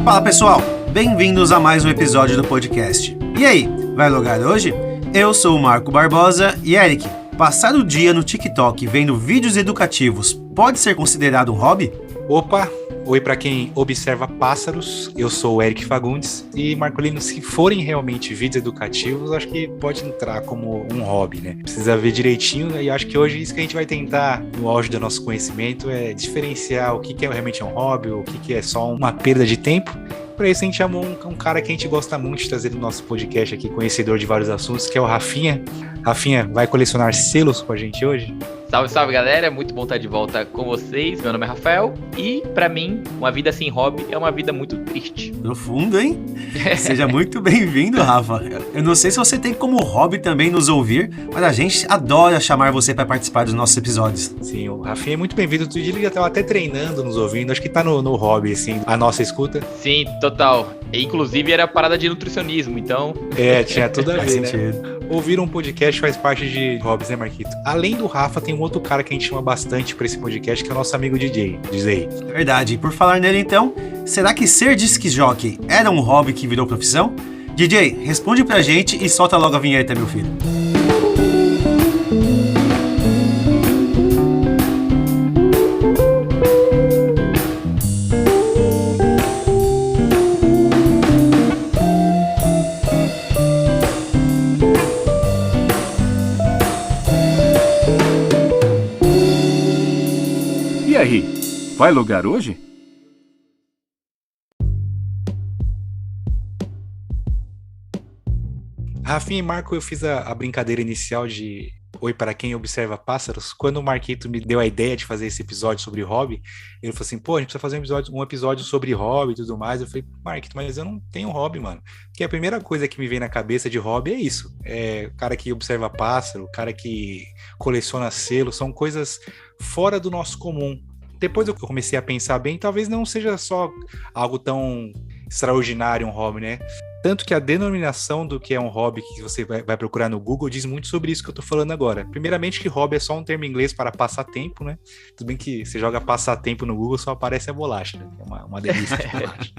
Fala pessoal, bem-vindos a mais um episódio do podcast. E aí, vai logar hoje? Eu sou o Marco Barbosa e Eric, passar o dia no TikTok vendo vídeos educativos pode ser considerado um hobby? Opa! Oi para quem observa pássaros, eu sou o Eric Fagundes e Marcolino, se forem realmente vídeos educativos, acho que pode entrar como um hobby, né? Precisa ver direitinho e acho que hoje isso que a gente vai tentar, no auge do nosso conhecimento, é diferenciar o que é realmente um hobby, o que é só uma perda de tempo. Por isso a gente chamou um cara que a gente gosta muito de trazer no nosso podcast aqui, conhecedor de vários assuntos, que é o Rafinha. Rafinha, vai colecionar selos com a gente hoje? Salve, salve galera, é muito bom estar de volta com vocês. Meu nome é Rafael e, pra mim, uma vida sem hobby é uma vida muito triste. Profundo, hein? Seja muito bem-vindo, Rafa. Eu não sei se você tem como hobby também nos ouvir, mas a gente adora chamar você para participar dos nossos episódios. Sim, o Rafinha é muito bem-vindo. Outro dia ele já estava até treinando, nos ouvindo. Acho que tá no hobby, assim, a nossa escuta. Sim, total. E, inclusive era parada de nutricionismo, então... Tinha tudo a ver, né? Sentido. Ouvir um podcast faz parte de hobbies, né, Marquito? Além do Rafa, tem um outro cara que a gente chama bastante pra esse podcast, que é o nosso amigo DJ. Diz aí. Verdade. E por falar nele então, será que ser disc jockey era um hobby que virou profissão? DJ, responde pra gente e solta logo a vinheta, meu filho. E aí, vai logar hoje? Rafinha e Marco, eu fiz a brincadeira inicial de Oi para quem observa pássaros. Quando o Marquito me deu a ideia de fazer esse episódio sobre hobby, ele falou assim, pô, a gente precisa fazer um episódio sobre hobby e tudo mais. Eu falei, Marquito, mas eu não tenho hobby, mano. Porque a primeira coisa que me vem na cabeça de hobby é isso. É o cara que observa pássaro, o cara que coleciona selo, são coisas fora do nosso comum. Depois eu comecei a pensar bem, talvez não seja só algo tão extraordinário um hobby, né? Tanto que a denominação do que é um hobby que você vai procurar no Google diz muito sobre isso que eu tô falando agora. Primeiramente que hobby é só um termo em inglês para passatempo, né? Tudo bem que você joga passatempo no Google, só aparece a bolacha, né? É uma delícia de bolacha.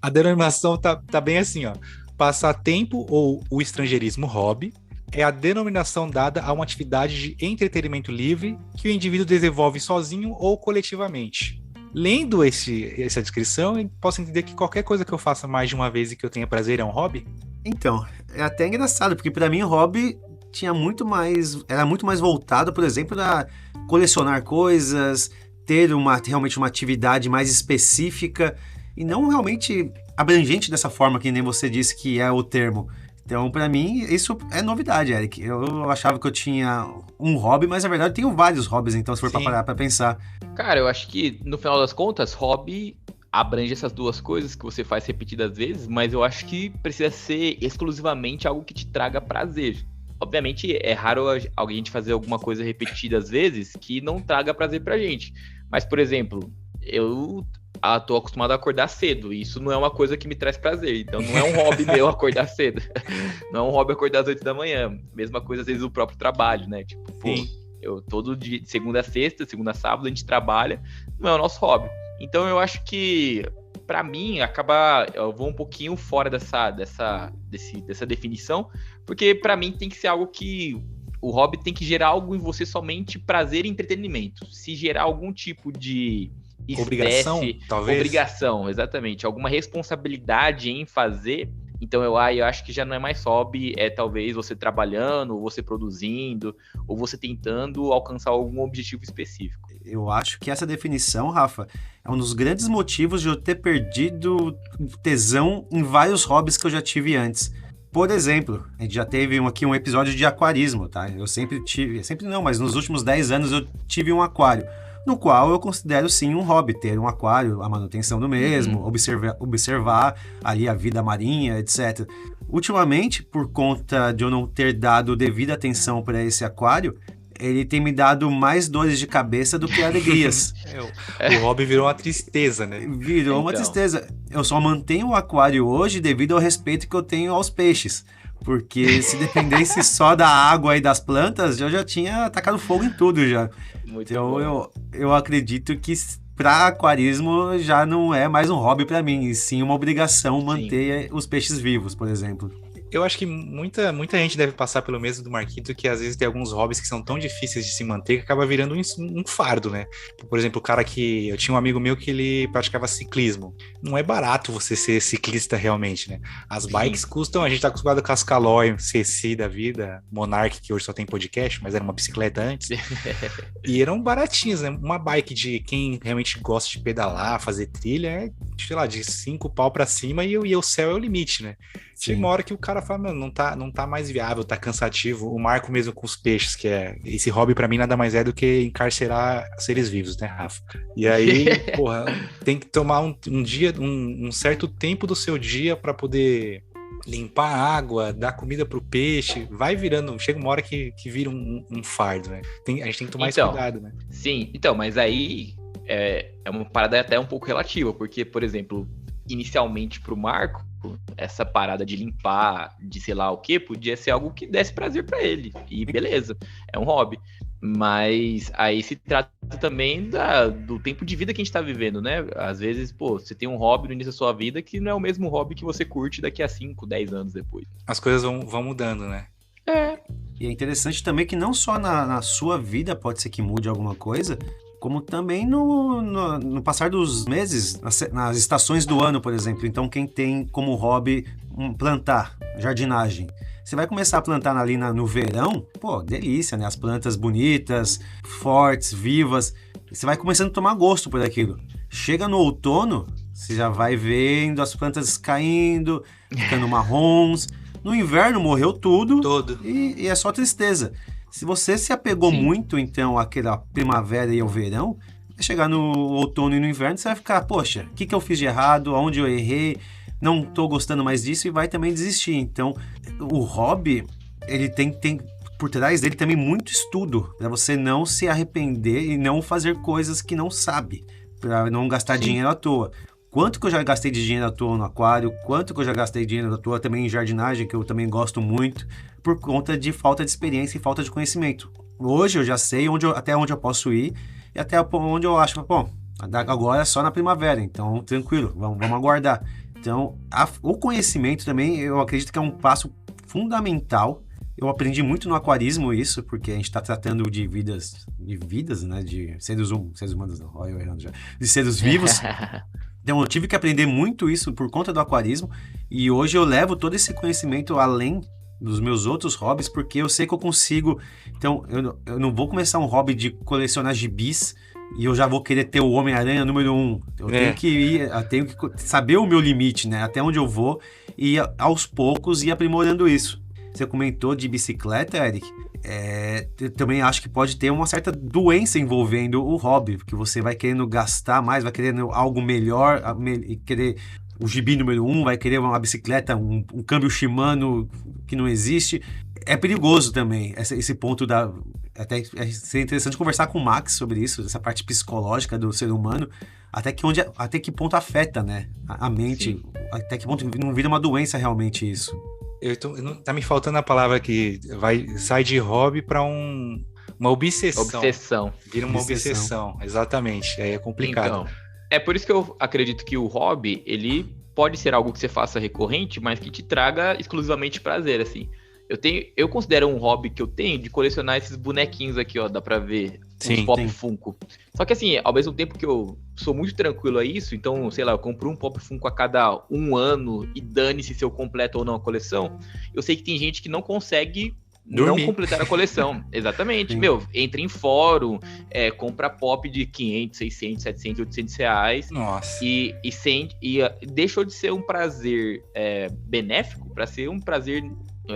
A denominação tá bem assim, ó. Passatempo ou o estrangeirismo hobby é a denominação dada a uma atividade de entretenimento livre que o indivíduo desenvolve sozinho ou coletivamente. Lendo essa descrição, eu posso entender que qualquer coisa que eu faça mais de uma vez e que eu tenha prazer é um hobby? Então, é até engraçado, porque pra mim o hobby era muito mais voltado, por exemplo, a colecionar coisas, ter realmente uma atividade mais específica e não realmente abrangente dessa forma que nem você disse que é o termo. Então, pra mim, isso é novidade, Eric. Eu achava que eu tinha um hobby, mas na verdade eu tenho vários hobbies, então se for pra parar pra pensar. Cara, eu acho que, no final das contas, hobby abrange essas duas coisas que você faz repetidas vezes, mas eu acho que precisa ser exclusivamente algo que te traga prazer. Obviamente, é raro alguém fazer alguma coisa repetidas vezes que não traga prazer pra gente. Mas, por exemplo, eu tô acostumado a acordar cedo, e isso não é uma coisa que me traz prazer, então não é um hobby meu acordar cedo, não é um hobby acordar às 8 da manhã, mesma coisa às vezes o próprio trabalho, né, tipo, pô, eu todo dia, de segunda a sexta, segunda a sábado a gente trabalha, não é o nosso hobby, então eu acho que pra mim eu vou um pouquinho fora dessa definição, porque pra mim tem que ser algo que o hobby tem que gerar algo em você somente prazer e entretenimento, se gerar algum tipo de obrigação, talvez? Obrigação, exatamente. Alguma responsabilidade em fazer. Então eu acho que já não é mais hobby, é talvez você trabalhando, ou você produzindo, ou você tentando alcançar algum objetivo específico. Eu acho que essa definição, Rafa, é um dos grandes motivos de eu ter perdido tesão em vários hobbies que eu já tive antes. Por exemplo, a gente já teve aqui um episódio de aquarismo, tá? Mas nos últimos 10 anos eu tive um aquário, no qual eu considero sim um hobby, ter um aquário, a manutenção do mesmo, observar ali a vida marinha, etc. Ultimamente, por conta de eu não ter dado devida atenção para esse aquário, ele tem me dado mais dores de cabeça do que alegrias. O hobby virou uma tristeza, né? Virou uma tristeza. Eu só mantenho o aquário hoje devido ao respeito que eu tenho aos peixes. Porque se dependesse só da água e das plantas, eu já tinha atacado fogo em tudo já. Muito então bom. eu acredito que para aquarismo já não é mais um hobby para mim, e sim uma obrigação manter os peixes vivos, por exemplo. Eu acho que muita gente deve passar pelo mesmo do Marquito, que às vezes tem alguns hobbies que são tão difíceis de se manter que acaba virando um fardo, né? Por exemplo, o cara que... Eu tinha um amigo meu que ele praticava ciclismo. Não é barato você ser ciclista realmente, né? As bikes custam... A gente tá acostumado com as Caloi, CC da vida, Monarch, que hoje só tem podcast, mas era uma bicicleta antes. E eram baratinhas, né? Uma bike de quem realmente gosta de pedalar, fazer trilha, é, sei lá, de 5 pau pra cima e o céu é o limite, né? Chega uma hora que o cara fala, mano, não tá mais viável, tá cansativo. O Marco mesmo com os peixes, que é... Esse hobby pra mim nada mais é do que encarcerar seres vivos, né, Rafa? E aí, porra, tem que tomar um certo tempo do seu dia pra poder limpar a água, dar comida pro peixe. Vai virando, chega uma hora que vira um fardo, né? A gente tem que tomar esse cuidado, né? Sim, então, mas aí é uma parada até um pouco relativa, porque, por exemplo, inicialmente pro Marco, essa parada de limpar, de sei lá o que, podia ser algo que desse prazer pra ele. E beleza, é um hobby. Mas aí se trata também do tempo de vida que a gente tá vivendo, né? Às vezes, pô, você tem um hobby no início da sua vida que não é o mesmo hobby que você curte daqui a 5, 10 anos depois. As coisas vão mudando, né? E é interessante também que não só na sua vida pode ser que mude alguma coisa, como também no passar dos meses, nas estações do ano, por exemplo. Então, quem tem como hobby plantar, jardinagem, você vai começar a plantar ali no verão, pô, delícia, né? As plantas bonitas, fortes, vivas. Você vai começando a tomar gosto por aquilo. Chega no outono, você já vai vendo as plantas caindo, ficando marrons. No inverno morreu tudo. E é só tristeza. Se você se apegou muito, então, àquela primavera e ao verão, vai chegar no outono e no inverno, você vai ficar, poxa, o que eu fiz de errado? Aonde eu errei? Não tô gostando mais disso, e vai também desistir. Então, o hobby, ele tem por trás dele também muito estudo, para você não se arrepender e não fazer coisas que não sabe, para não gastar dinheiro à toa. Quanto que eu já gastei de dinheiro à toa no aquário, quanto que eu já gastei de dinheiro à toa também em jardinagem, que eu também gosto muito, por conta de falta de experiência e falta de conhecimento. Hoje eu já sei até onde eu posso ir e até onde eu acho, bom, agora é só na primavera, então tranquilo, vamos aguardar. Então, o conhecimento também, eu acredito que é um passo fundamental. Eu aprendi muito no aquarismo isso, porque a gente está tratando de vidas, né, de seres humanos, não, olha eu errando já, de seres vivos. Então, eu tive que aprender muito isso por conta do aquarismo, e hoje eu levo todo esse conhecimento além dos meus outros hobbies, porque eu sei que eu consigo. Então, eu não vou começar um hobby de colecionar gibis e eu já vou querer ter o Homem-Aranha número 1. Eu tenho que saber o meu limite, né? Até onde eu vou, e aos poucos ir aprimorando isso. Você comentou de bicicleta, Eric. Eu também acho que pode ter uma certa doença envolvendo o hobby, porque você vai querendo gastar mais, vai querendo algo melhor, e querer o gibi número 1, vai querer uma bicicleta, um câmbio Shimano que não existe. É perigoso também, esse ponto até seria interessante conversar com o Max sobre isso, essa parte psicológica do ser humano, até que ponto afeta, né, a mente, até que ponto não vira uma doença realmente isso. Tá me faltando a palavra que sai de hobby para uma obsessão. Vira uma obsessão, exatamente. Aí é complicado. Então, é por isso que eu acredito que o hobby, ele pode ser algo que você faça recorrente, mas que te traga exclusivamente prazer, assim. Eu considero um hobby que eu tenho de colecionar esses bonequinhos aqui, ó, dá pra ver, uns Pop Funko. Só que assim, ao mesmo tempo que eu sou muito tranquilo a isso, então, sei lá, eu compro um Pop Funko a cada 1 ano e dane-se se eu completo ou não a coleção, eu sei que tem gente que não consegue não completar a coleção. Exatamente. Sim. Meu, entra em fórum, compra pop de 500, 600, 700, 800 reais. Nossa. E deixou de ser um prazer benéfico para ser um prazer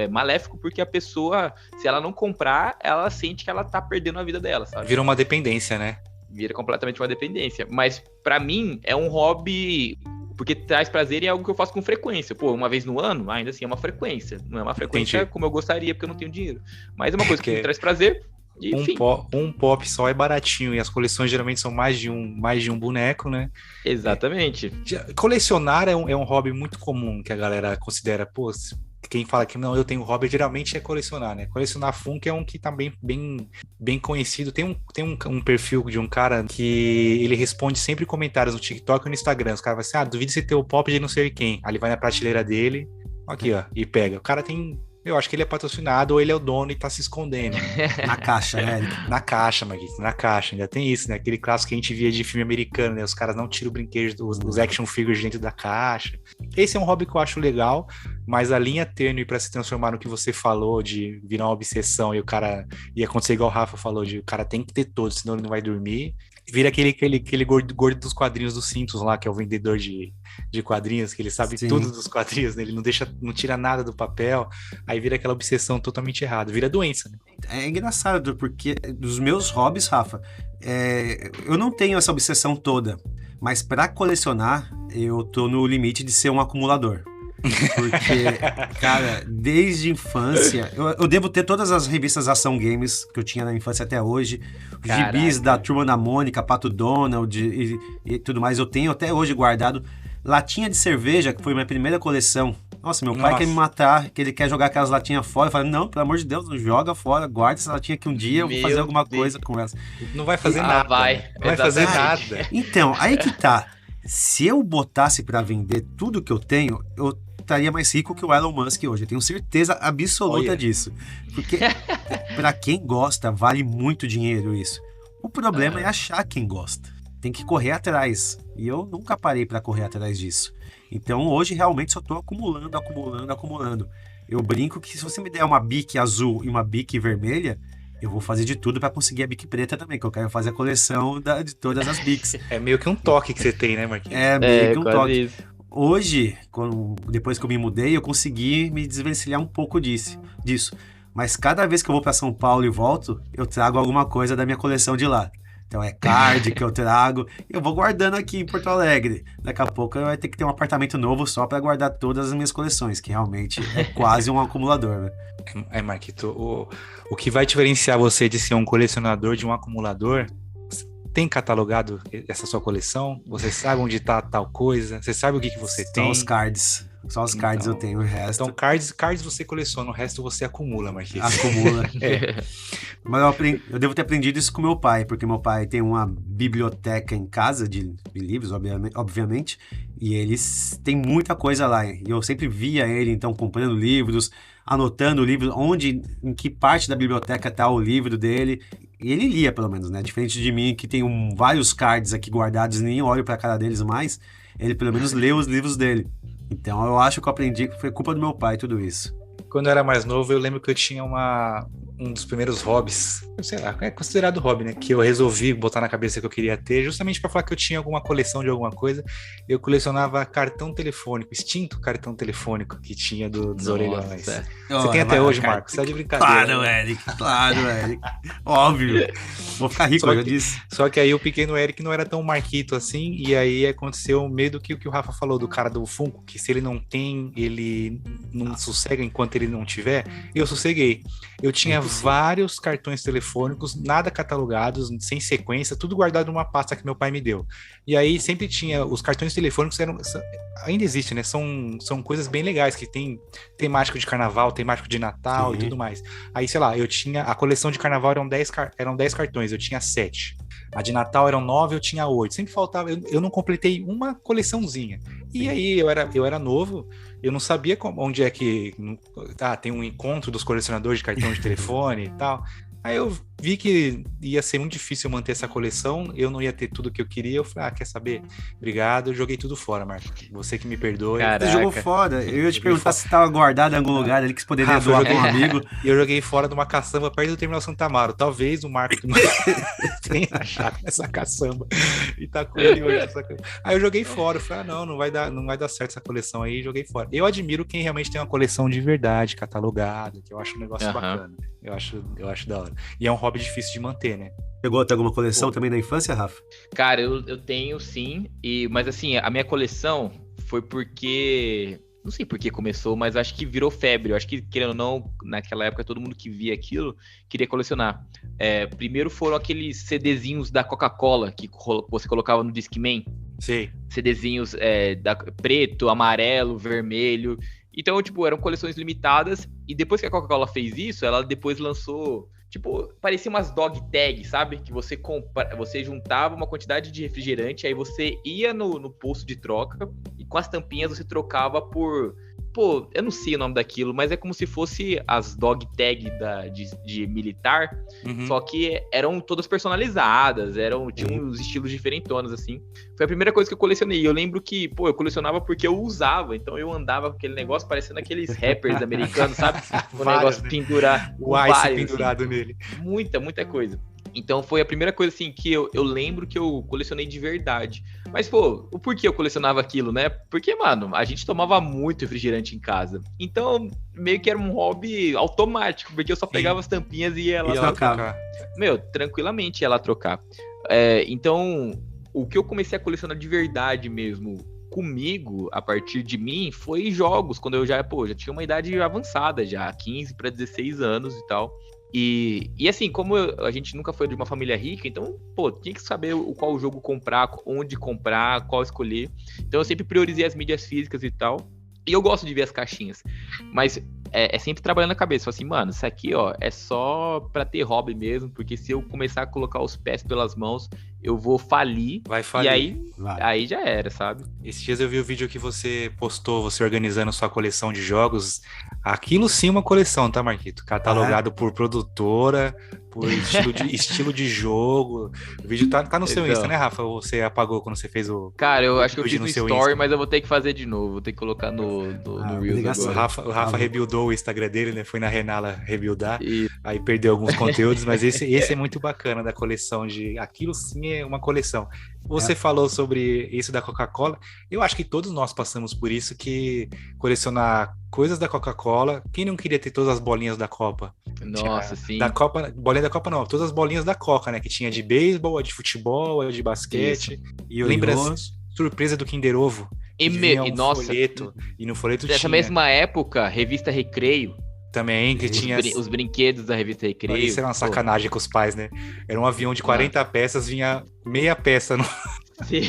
maléfico, porque a pessoa, se ela não comprar, ela sente que ela tá perdendo a vida dela, sabe? Vira uma dependência, né? Vira completamente uma dependência. Mas pra mim é um hobby, porque traz prazer e é algo que eu faço com frequência. Pô, uma vez no ano, ainda assim é uma frequência. Não é uma frequência como eu gostaria, porque eu não tenho dinheiro. Mas é uma coisa que me traz prazer. E, um pop só é baratinho, e as coleções geralmente são mais de um boneco, né? Exatamente. Colecionar é um hobby muito comum, que a galera considera, pô, quem fala que não, eu tenho hobby, geralmente é colecionar, né? Colecionar Funko é um que tá bem conhecido. Tem um perfil de um cara que ele responde sempre comentários no TikTok e no Instagram. Os caras vão assim, duvido você ter o pop de não sei quem. Aí ele vai na prateleira dele, aqui, ó, e pega. O cara tem... Eu acho que ele é patrocinado ou ele é o dono e tá se escondendo. Na caixa, né, Eric? Na caixa, Marquinhos, na caixa. Ainda tem isso, né? Aquele clássico que a gente via de filme americano, né? Os caras não tiram o brinquedo, os action figures dentro da caixa. Esse é um hobby que eu acho legal, mas a linha tênue para se transformar no que você falou, de virar uma obsessão e o cara ia acontecer igual o Rafa falou, de o cara tem que ter todos, senão ele não vai dormir. Vira aquele gordo dos quadrinhos dos Simpsons lá, que é o vendedor de quadrinhos, que ele sabe Sim. tudo dos quadrinhos, né? Ele não tira nada do papel, aí vira aquela obsessão totalmente errada, vira doença, né? É engraçado, porque dos meus hobbies, Rafa, eu não tenho essa obsessão toda, mas para colecionar, eu tô no limite de ser um acumulador. Porque, cara, desde infância, eu devo ter todas as revistas Ação Games que eu tinha na infância até hoje, os gibis da Turma da Mônica, Pato Donald e tudo mais, eu tenho até hoje guardado. Latinha de cerveja, que foi minha primeira coleção. Nossa, meu pai quer me matar, que ele quer jogar aquelas latinhas fora. Eu falo, não, pelo amor de Deus, não joga fora, guarda essa latinha que um dia eu vou fazer alguma coisa com ela. Não vai fazer nada. Vai. Não vai fazer Exatamente. nada. Então, aí que tá. Se eu botasse pra vender tudo que eu tenho, eu estaria mais rico que o Elon Musk hoje. Eu tenho certeza absoluta disso. Porque pra quem gosta, vale muito dinheiro isso. O problema é achar quem gosta. Tem que correr atrás. E eu nunca parei pra correr atrás disso. Então hoje realmente só tô acumulando. Eu brinco que se você me der uma Bic azul e uma Bic vermelha, eu vou fazer de tudo pra conseguir a Bic preta também, que eu quero fazer a coleção de todas as Bics. É meio que um toque que você tem, né, Marquinhos? É meio que um quase toque. isso. Hoje, depois que eu me mudei, eu consegui me desvencilhar um pouco disso. Mas cada vez que eu vou para São Paulo e volto, eu trago alguma coisa da minha coleção de lá. Então é card que eu trago, eu vou guardando aqui em Porto Alegre. Daqui a pouco eu vou ter que ter um apartamento novo só para guardar todas as minhas coleções, que realmente é quase um acumulador, né? Marquito, o que vai diferenciar você de ser um colecionador de um acumulador, tem catalogado essa sua coleção? Você sabe onde tá tal coisa? Você sabe o que você tem? Só os cards. Só os cards eu tenho, o resto... Então, cards você coleciona, o resto você acumula, Marquinhos. Acumula. Mas eu devo ter aprendido isso com meu pai, porque meu pai tem uma biblioteca em casa de livros, obviamente, e eles têm muita coisa lá. E eu sempre via ele, então, comprando livros, anotando livros, em que parte da biblioteca tá o livro dele. E ele lia, pelo menos, né? Diferente de mim, que tenho vários cards aqui guardados e nem olho pra cara deles mais, ele pelo menos lê os livros dele. Então eu acho que eu aprendi que foi culpa do meu pai tudo isso. Quando eu era mais novo, eu lembro que eu tinha um dos primeiros hobbies, sei lá, é considerado hobby, né? Que eu resolvi botar na cabeça que eu queria ter, justamente para falar que eu tinha alguma coleção de alguma coisa. Eu colecionava cartão telefônico, extinto cartão telefônico que tinha dos orelhões. Você tem até hoje, Marcos? Você é de brincadeira. Claro, Eric. Óbvio. Vou ficar rico, eu já disse. Só que aí o pequeno Eric não era tão Marquito assim, e aí aconteceu o medo que o Rafa falou do cara do Funko, que se ele não tem, ele não sossega enquanto ele não tiver. Eu sosseguei. Eu tinha vários cartões telefônicos, nada catalogados, sem sequência, tudo guardado numa pasta que meu pai me deu. E aí sempre tinha, os cartões telefônicos ainda existe, né? São coisas bem legais, que tem temático de carnaval, temático de Natal e tudo mais. Aí, sei lá, eu tinha, a coleção de carnaval eram 10 cartões, eu tinha 7. A de Natal eram 9, eu tinha 8. Sempre faltava, eu não completei uma coleçãozinha. E aí eu era novo, eu não sabia onde é que tem um encontro dos colecionadores de cartão de telefone e tal. Aí eu vi que ia ser muito difícil manter essa coleção, eu não ia ter tudo que eu queria. Eu falei, quer saber? Obrigado, eu joguei tudo fora, Marco. Você que me perdoe. Você jogou fora. Eu ia te perguntar se estava guardado em algum lugar ali que você poderia doar com um amigo. E eu joguei fora de uma caçamba perto do Terminal Santa Amaro. Talvez o Marco tenha achado essa caçamba e tá com ele hoje. Aí eu joguei fora. Eu falei, não vai dar certo essa coleção aí. Joguei fora. Eu admiro quem realmente tem uma coleção de verdade, catalogada, que eu acho um negócio bacana. Eu acho da hora. E é um hobby difícil de manter, né? Chegou a ter alguma coleção também na infância, Rafa? Cara, eu tenho sim, mas assim, a minha coleção foi porque... Não sei por que começou, mas acho que virou febre. Eu acho que, querendo ou não, naquela época, todo mundo que via aquilo queria colecionar. Primeiro foram aqueles CDzinhos da Coca-Cola que você colocava no Discman. Sim. CDzinhos preto, amarelo, vermelho. Então, tipo, eram coleções limitadas. E depois que a Coca-Cola fez isso, ela depois lançou... Tipo, parecia umas dog tags, sabe? Que você juntava uma quantidade de refrigerante, aí você ia no posto de troca e com as tampinhas você trocava por... Pô, eu não sei o nome daquilo, mas é como se fosse as dog tag de militar, só que eram todas personalizadas, tinham uns estilos diferentonos, assim. Foi a primeira coisa que eu colecionei. Eu lembro que, pô, eu colecionava porque eu usava, então eu andava com aquele negócio parecendo aqueles rappers americanos, sabe? O negócio pendurar. O Ice pendurado assim, nele. Muita coisa. Então foi a primeira coisa, assim, que eu lembro que eu colecionei de verdade. Mas, pô, o porquê eu colecionava aquilo, né? Porque, mano, a gente tomava muito refrigerante em casa. Então, meio que era um hobby automático, porque eu só pegava as tampinhas e ia lá trocar. Meu, tranquilamente ia lá trocar. Então, o que eu comecei a colecionar de verdade mesmo comigo, a partir de mim, foi jogos, quando eu já tinha uma idade avançada já, 15 para 16 anos e tal. E assim, como a gente nunca foi de uma família rica, então, pô, tinha que saber qual jogo comprar, onde comprar, qual escolher. Então eu sempre priorizei as mídias físicas e tal. E eu gosto de ver as caixinhas. Mas é sempre trabalhando na cabeça. Falo assim, mano, isso aqui, ó, é só pra ter hobby mesmo, porque se eu começar a colocar os pés pelas mãos, eu vou falir. Vai falir. E aí já era, sabe? Esses dias eu vi o vídeo que você postou, você organizando sua coleção de jogos. Aquilo sim é uma coleção, tá, Marquito? Catalogado por produtora, por estilo de jogo. O vídeo tá no seu Insta, né, Rafa? Ou você apagou quando você fez o... Cara, eu acho que eu fiz no Story, Insta. Mas eu vou ter que fazer de novo. Vou ter que colocar no Reels agora. O Rafa rebuildou o Instagram dele, né? Foi na Renala rebuildar. Aí perdeu alguns conteúdos, mas esse é muito bacana da coleção de... Aquilo sim é uma coleção. Você falou sobre isso da Coca-Cola. Eu acho que todos nós passamos por isso, que colecionar coisas da Coca-Cola. Quem não queria ter todas as bolinhas da Copa? Nossa, sim. Da Copa, bolinha da Copa não, todas as bolinhas da Coca, né? Que tinha de beisebol, a de futebol, a de basquete. Isso. E eu lembro surpresa do Kinder Ovo. Nossa, folheto, e no folheto nessa tinha... mesma época, revista Recreio. Também, que tinha... Os brinquedos da revista Recreio. Isso era uma sacanagem com os pais, né? Era um avião de 40 peças, vinha meia peça no... Sim.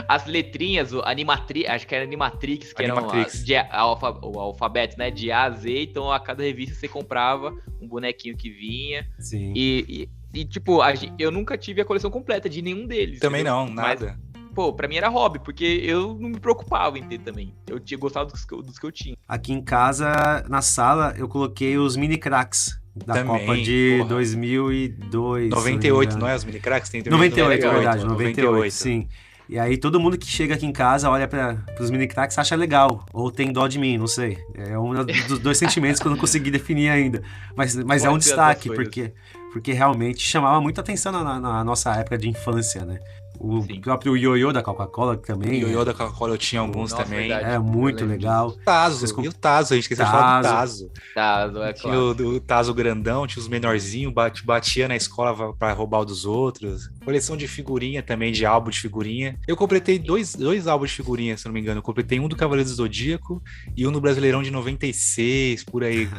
As letrinhas, acho que era Animatrix, que Animatrix. eram o alfabeto, né? De A a Z, então a cada revista você comprava um bonequinho que vinha. Sim. E tipo, eu nunca tive a coleção completa de nenhum deles. Também entendeu? não, nada. Mas, pô, pra mim era hobby, porque eu não me preocupava em ter também. Eu tinha gostado dos que eu tinha. Aqui em casa, na sala, eu coloquei os mini cracks da também, Copa de 2002. 98, não é? Os mini cracks? Tem 98, é verdade, 98, 98, sim. E aí todo mundo que chega aqui em casa olha pros mini cracks e acha legal. Ou tem dó de mim, não sei. É um dos dois sentimentos que eu não consegui definir ainda. Mas é um destaque, porque realmente chamava muita atenção na nossa época de infância, né? O próprio ioiô da Coca-Cola também. O ioiô da Coca-Cola eu tinha alguns também. Verdade. Era muito legal. Tazo. E o Tazo, a gente esqueceu de falar do Tazo. Tazo, é tinha claro. o Tazo grandão, tinha os menorzinhos, batia na escola pra roubar o dos outros. Coleção de figurinha também, de álbum de figurinha. Eu completei dois álbuns de figurinha, se não me engano. Eu completei um do Cavaleiro do Zodíaco e um do Brasileirão de 96, por aí.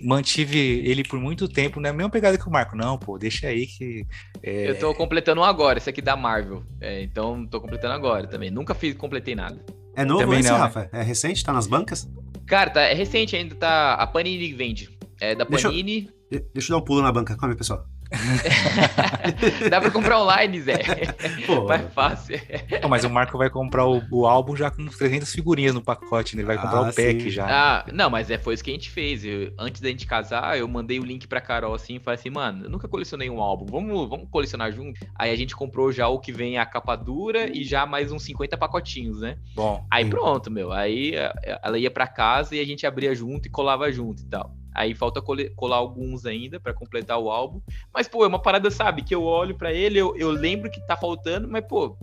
Mantive ele por muito tempo, né? Mesma pegada que o Marco. Não, pô, deixa aí que... Eu tô completando um agora, esse aqui da Marvel. Então tô completando agora também. Nunca completei nada. É novo também esse, não, Rafa? É recente? Tá nas bancas? Cara, é recente ainda, tá. A Panini vende. É da Panini. Deixa eu dar um pulo na banca. Calma aí, pessoal. Dá pra comprar online, Zé. Pô. Mais fácil. Não, mas o Marco vai comprar o álbum já com 300 figurinhas no pacote, né? Ele vai comprar o pack sim. já. Não, mas foi isso que a gente fez. Antes da gente casar, eu mandei o link pra Carol assim e falei assim, mano, eu nunca colecionei um álbum, vamos colecionar junto? Aí a gente comprou já o que vem a capa dura e já mais uns 50 pacotinhos, né? Bom. Aí pronto, meu. Aí ela ia pra casa e a gente abria junto e colava junto e tal. Aí falta colar alguns ainda pra completar o álbum. Mas, pô, é uma parada, sabe? Que eu olho pra ele, eu lembro que tá faltando, mas, pô...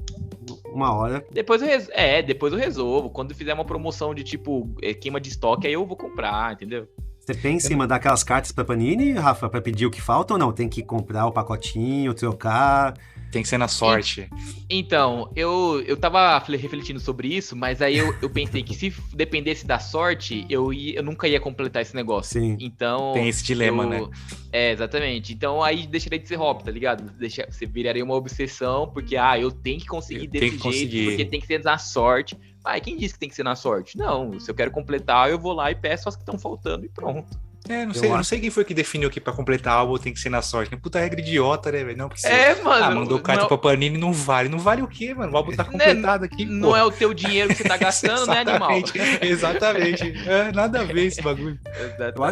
Uma hora. Depois eu resolvo. Quando fizer uma promoção de, tipo, queima de estoque, aí eu vou comprar, entendeu? Você pensa em mandar aquelas cartas pra Panini, Rafa, pra pedir o que falta ou não? Tem que comprar o pacotinho, trocar... Tem que ser na sorte. Então, eu tava refletindo sobre isso, mas aí eu pensei que se dependesse da sorte, eu nunca ia completar esse negócio. Sim. Então. Tem esse dilema, né? É, exatamente. Então aí deixaria de ser hobby, tá ligado? Você viraria uma obsessão, porque, eu tenho que conseguir desse jeito, porque tem que ser na sorte. Quem disse que tem que ser na sorte? Não, se eu quero completar, eu vou lá e peço as que estão faltando e pronto. Eu não sei quem foi que definiu que pra completar álbum tem que ser na sorte. Puta regra idiota, né, velho? Não, porque mano. Mandou carta pra Panini, não vale. Não vale o quê, mano? O álbum tá completado aqui, pô. Não é o teu dinheiro que você tá gastando, né, animal? Exatamente. Nada a ver esse bagulho.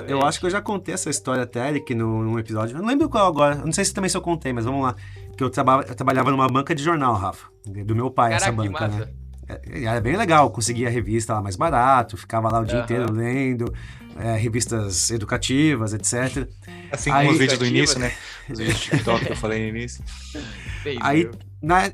Eu acho que eu já contei essa história até, Eric, num episódio. Eu não lembro qual agora. Eu não sei se também eu contei, mas vamos lá. Que eu trabalhava numa banca de jornal, Rafa. Do meu pai, essa banca, né? Era bem legal, conseguia a revista lá mais barato, ficava lá o dia inteiro lendo, revistas educativas, etc. Assim como os vídeos do início, né? Os vídeos do TikTok que eu falei no início. Aí,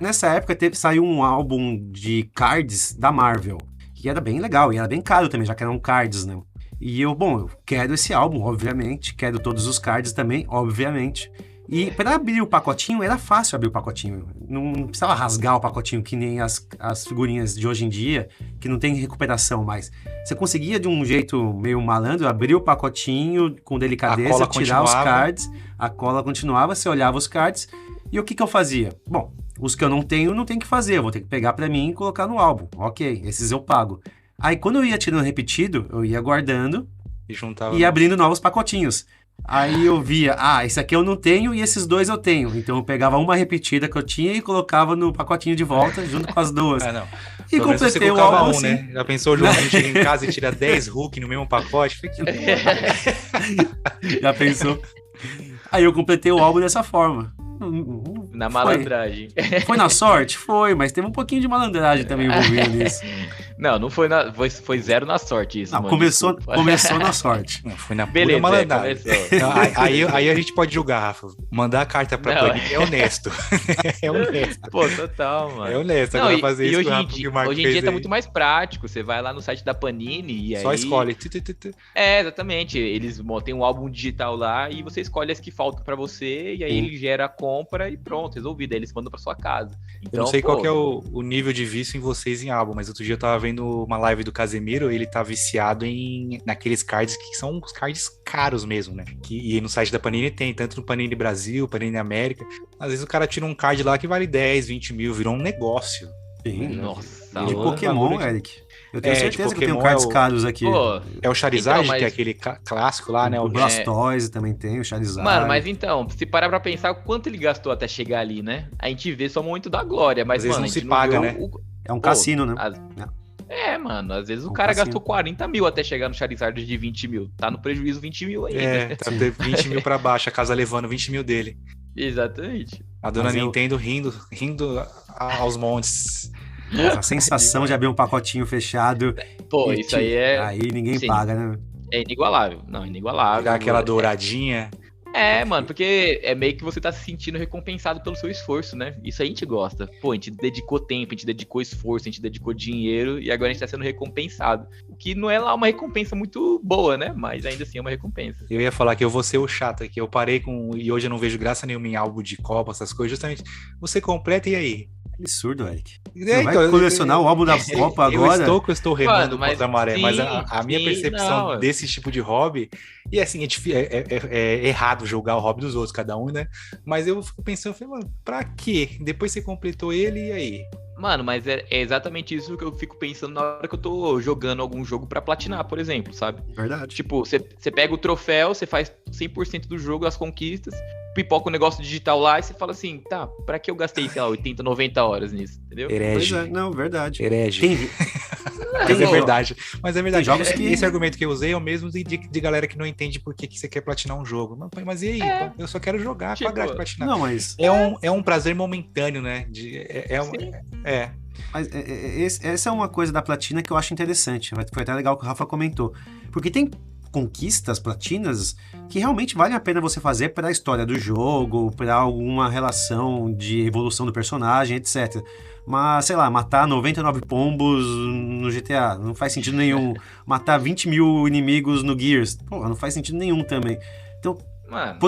nessa época, saiu um álbum de cards da Marvel, que era bem legal, e era bem caro também, já que eram cards, né? E eu quero esse álbum, obviamente, quero todos os cards também, obviamente. E para abrir o pacotinho, era fácil abrir o pacotinho. Não precisava rasgar o pacotinho, que nem as figurinhas de hoje em dia, que não tem recuperação mais. Você conseguia, de um jeito meio malandro, abrir o pacotinho com delicadeza, tirar os cards, a cola continuava, você olhava os cards, e o que eu fazia? Bom, os que eu não tenho que fazer, eu vou ter que pegar para mim e colocar no álbum. Ok, esses eu pago. Aí, quando eu ia tirando repetido, eu ia guardando e abrindo novos pacotinhos. Aí eu via, esse aqui eu não tenho e esses dois eu tenho. Então eu pegava uma repetida que eu tinha e colocava no pacotinho de volta, junto com as duas. Não. E completei o álbum assim. Né? Já pensou o João chega em casa e tira 10 Hulk no mesmo pacote? Já pensou? Aí eu completei o álbum dessa forma. Na malandragem. Foi na sorte? Foi, mas teve um pouquinho de malandragem também envolvido nisso. Não foi foi zero na sorte isso, mano. Começou na sorte. Não, foi na pura malandragem. Aí a gente pode julgar, Rafa. Mandar a carta pra Panini é honesto. É honesto. Pô, total, mano. É honesto. Agora fazer isso que o Marco hoje em dia tá muito mais prático. Você vai lá no site da Panini e aí... Só escolhe. Exatamente. Eles têm um álbum digital lá e você escolhe as que faltam pra você e aí ele gera a compra e pronto, resolvido. Aí eles mandam pra sua casa. Então, eu não sei qual que é o nível de vício em vocês em álbum, mas outro dia eu tava vendo uma live do Casemiro, ele tá viciado naqueles cards que são os cards caros mesmo, né? E no site da Panini tem, tanto no Panini Brasil, Panini América. Às vezes o cara tira um card lá que vale 10, 20 mil, virou um negócio. Sim. Nossa. De Pokémon, Eric. Eu tenho certeza que eu tenho cards caros aqui. É o Charizard, que é aquele clássico lá, né? O Blastoise também tem, o Charizard. Mano, mas então, se parar pra pensar quanto ele gastou até chegar ali, né? A gente vê só muito da glória, mas, às vezes mano, não se paga, né? É um cassino, né? Mano, às vezes o cara gastou 40 mil até chegar no Charizard de 20 mil. Tá no prejuízo 20 mil ainda. Tá 20 mil pra baixo, a casa levando 20 mil dele. Exatamente. A dona Nintendo rindo aos montes. A sensação de abrir um pacotinho fechado. Pô, isso aí é... Aí ninguém paga, né? É inigualável. Não, inigualável. Dá aquela douradinha. Mano, porque é meio que você tá se sentindo recompensado pelo seu esforço, né? Isso aí a gente gosta. Pô, a gente dedicou tempo, a gente dedicou esforço, a gente dedicou dinheiro e agora a gente tá sendo recompensado. O que não é lá uma recompensa muito boa, né? Mas ainda assim é uma recompensa. Eu ia falar que eu vou ser o chato aqui. Eu parei e hoje eu não vejo graça nenhuma em álbum de Copa, essas coisas. Justamente, você completa e aí? Absurdo, Eric. Você vai colecionar o álbum da Copa agora? Eu estou remando contra a maré, sim, mas a minha percepção desse tipo de hobby, e assim, é errado julgar o hobby dos outros, cada um, né? Mas eu fico pensando, mano, pra quê? Depois você completou ele, e aí? Mano, mas é exatamente isso que eu fico pensando na hora que eu tô jogando algum jogo pra platinar, por exemplo, sabe? Verdade. Tipo, você pega o troféu, você faz 100% do jogo, as conquistas, pipoca o negócio digital lá e você fala assim, tá, pra que eu gastei, sei lá, 80, 90 horas nisso, entendeu? Herege. Não, verdade. Herege. Mas é verdade. Mas é verdade. Jogos que... Esse argumento que eu usei é o mesmo de galera que não entende por que você quer platinar um jogo. Mas e aí? Eu só quero jogar, tipo, pagar de platinar. Não, mas... É um prazer momentâneo, né? Mas essa é uma coisa da platina que eu acho interessante. Foi até legal que o Rafa comentou. Porque tem conquistas platinas que realmente valem a pena você fazer para a história do jogo, para alguma relação de evolução do personagem, etc. Mas, sei lá, matar 99 pombos no GTA não faz sentido nenhum. Matar 20 mil inimigos no Gears, pô, não faz sentido nenhum também. Então, Mano,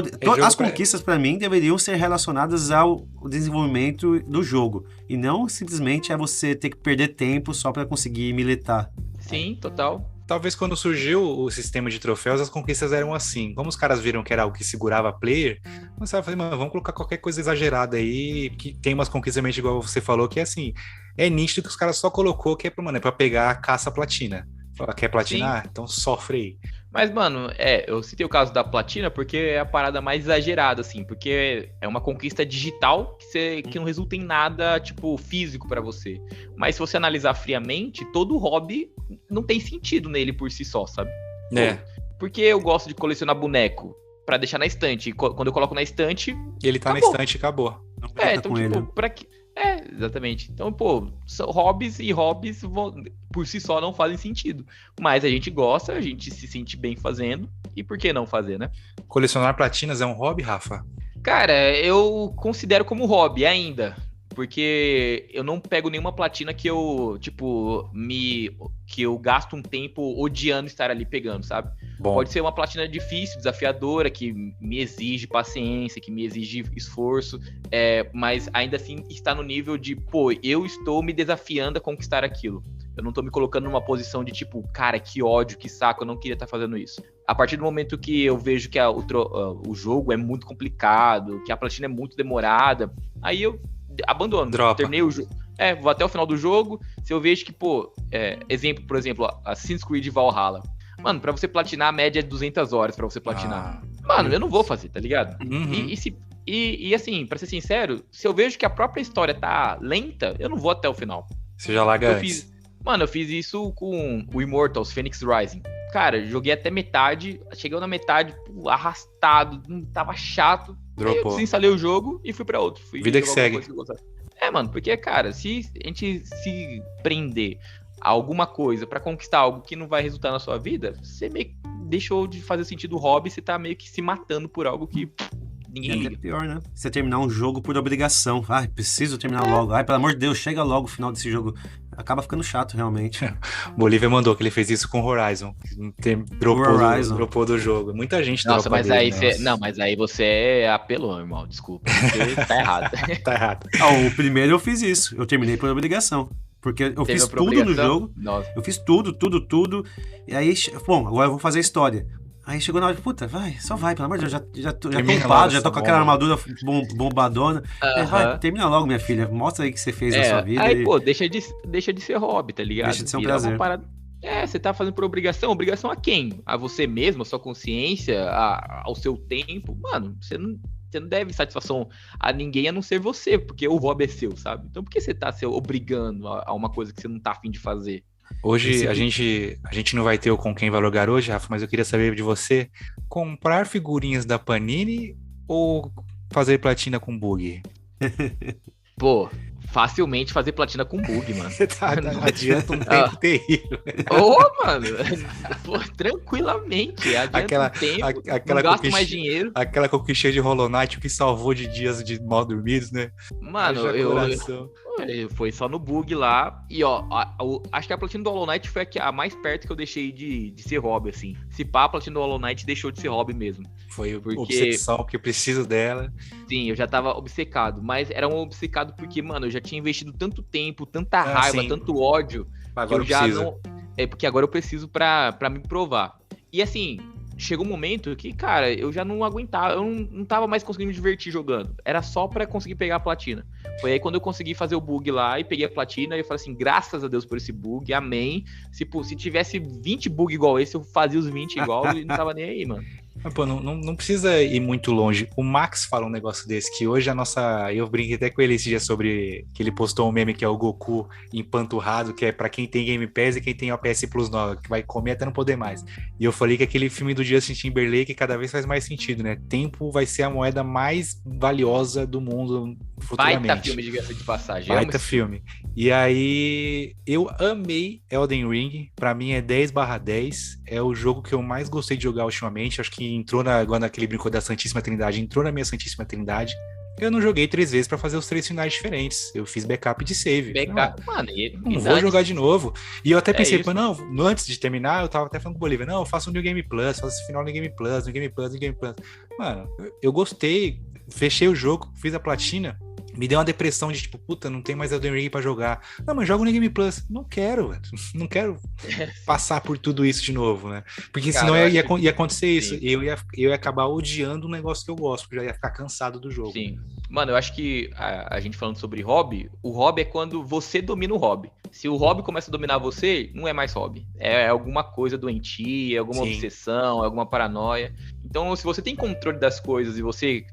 As conquistas, pra mim, deveriam ser relacionadas ao desenvolvimento do jogo. E não simplesmente é você ter que perder tempo só pra conseguir militar. sim, total. Talvez quando surgiu o sistema de troféus, as conquistas eram assim. Como os caras viram que era algo que segurava player, você vai falar, mano, vamos colocar qualquer coisa exagerada aí, que tem umas conquistas realmente igual você falou, que é assim, é nítido que os caras só colocou que é pra pegar a caça platina. Fala, quer platinar? Sim. Então sofre aí. Mas, mano, eu citei o caso da platina porque é a parada mais exagerada, assim, porque é uma conquista digital que não resulta em nada, tipo, físico pra você. Mas se você analisar friamente, todo hobby não tem sentido nele por si só, sabe? Né? Porque eu gosto de colecionar boneco pra deixar na estante. E quando eu coloco na estante, Ele tá acabou. na estante e acabou. Não brinca então, com tipo, ele. pra que... exatamente. Então, pô, hobbies por si só não fazem sentido. Mas a gente gosta, a gente se sente bem fazendo. E por que não fazer, né? Colecionar platinas é um hobby, Rafa? Cara, eu considero como hobby ainda. Porque eu não pego nenhuma platina que eu, tipo, que eu gasto um tempo odiando estar ali pegando, sabe? Bom, Pode ser uma platina difícil, desafiadora, que me exige paciência, que me exige esforço, mas ainda assim está no nível de, pô, eu estou me desafiando a conquistar aquilo. Eu não tô me colocando numa posição de tipo, cara, que ódio, que saco, eu não queria estar fazendo isso. A partir do momento que eu vejo que o jogo é muito complicado, que a platina é muito demorada, aí eu abandono. Dropa. Terminei o jogo. Vou até o final do jogo. Se eu vejo que, pô, por exemplo, Assassin's Creed Valhalla. Mano, pra você platinar, a média é 200 horas pra você platinar. Mano, eu não vou fazer, tá ligado? Uhum. E assim, pra ser sincero, se eu vejo que a própria história tá lenta, eu não vou até o final. Você já larga antes. Eu fiz isso com o Immortals, Phoenix Rising. Cara, joguei até metade, chegou na metade, pô, arrastado, tava chato. Dropou. Aí eu desinstalei o jogo e fui pra outro. Vida que segue. Mano, porque, cara, se a gente se prender a alguma coisa pra conquistar algo que não vai resultar na sua vida, você meio que deixou de fazer sentido o hobby, você tá meio que se matando por algo que ninguém É liga. pior, né? Você terminar um jogo por obrigação. Ai, preciso terminar logo. Ai, pelo amor de Deus, chega logo o final desse jogo. Acaba ficando chato, realmente. Bolívia mandou que ele fez isso com Horizon. Dropou do jogo. Muita gente Nossa, dropa mas dele, aí nossa. você. Não, mas aí você apelou, irmão. Desculpa. Você tá errado. Tá errado. O primeiro eu fiz isso. Eu terminei por obrigação. Porque eu Teve fiz a tudo no obrigação? jogo. Nossa. Eu fiz tudo. E aí, bom, agora eu vou fazer a história. Aí chegou na hora de, puta, só vai, pelo amor de Deus, já tô Termina upado, logo já tô essa com aquela bomba. armadura bombadona. Vai, termina logo, minha filha. Mostra aí o que você fez na sua vida. Aí, pô, deixa de ser hobby, tá ligado? Deixa de ser um Vira prazer. uma parada. Você tá fazendo por obrigação. Obrigação a quem? A você mesmo, a sua consciência, ao seu tempo? Mano, você não deve satisfação a ninguém a não ser você, porque o hobby é seu, sabe? Então por que você tá se obrigando a uma coisa que você não tá afim de fazer? Hoje a gente não vai ter o Com Quem Vai Logar hoje, Rafa, mas eu queria saber de você, comprar figurinhas da Panini ou fazer platina com bug? Pô, facilmente fazer platina com bug, mano. Adianta um tempo terrível. Mano, pô, tranquilamente. Adianta um tempo, aquela não gasto mais dinheiro. Aquela conquista de Hollow Knight, o que salvou de dias de mal dormidos, né? Mano, foi só no bug lá. E acho que a platina do Hollow Knight foi a mais perto que eu deixei de ser hobby, assim. Se pá, a platina do Hollow Knight deixou de ser hobby mesmo. Foi obsessão, porque eu preciso dela. Sim, eu já tava obcecado. Mas era um obcecado porque, mano, eu já tinha investido tanto tempo, tanta raiva, sim. tanto ódio. Agora que eu já precisa. não. Porque agora eu preciso pra me provar. E assim, chegou um momento que, cara, eu já não aguentava, eu não tava mais conseguindo me divertir jogando. Era só pra conseguir pegar a platina. Foi aí quando eu consegui fazer o bug lá e peguei a platina e eu falei assim, graças a Deus por esse bug, amém. Se tivesse 20 bugs igual esse, eu fazia os 20 igual e não tava nem aí, mano. Mas, pô, não precisa ir muito longe. O Max fala um negócio desse, que hoje eu brinquei até com ele esse dia sobre que ele postou um meme que é o Goku empanturrado, que é pra quem tem Game Pass e quem tem OPS Plus nova, que vai comer até não poder mais. E eu falei que aquele filme do Justin Timberlake cada vez faz mais sentido, né? Tempo vai ser a moeda mais valiosa do mundo futuramente. Baita filme, diga-se de passagem. Baita filme. E aí, eu amei Elden Ring. Pra mim é 10/10. É o jogo que eu mais gostei de jogar ultimamente. Acho que entrou agora naquele brincou da Santíssima Trindade, entrou na minha Santíssima Trindade. Eu não joguei 3 vezes pra fazer os 3 finais diferentes. Eu fiz backup de save. Backup, mano, Não vou jogar de novo. E eu até pensei, isso. não, antes de terminar, eu tava até falando com o Bolívia, não, eu faço um New Game Plus, faço esse final no Game Plus, no Game Plus, no Game Plus. Mano, eu gostei, fechei o jogo, fiz a platina, me deu uma depressão de tipo, puta, não tem mais Elden Ring pra jogar. Não, mas joga no Game Plus. Não quero, velho. Não quero passar por tudo isso de novo, né? Porque Cara, senão eu ia acontecer isso. sim. Eu ia acabar odiando um negócio que eu gosto, porque eu já ia ficar cansado do jogo. Sim. Mano, eu acho que a gente falando sobre hobby, o hobby é quando você domina o hobby. Se o hobby começa a dominar você, não é mais hobby. É alguma coisa doentia, alguma Sim. obsessão, alguma paranoia. Então, se você tem controle das coisas e você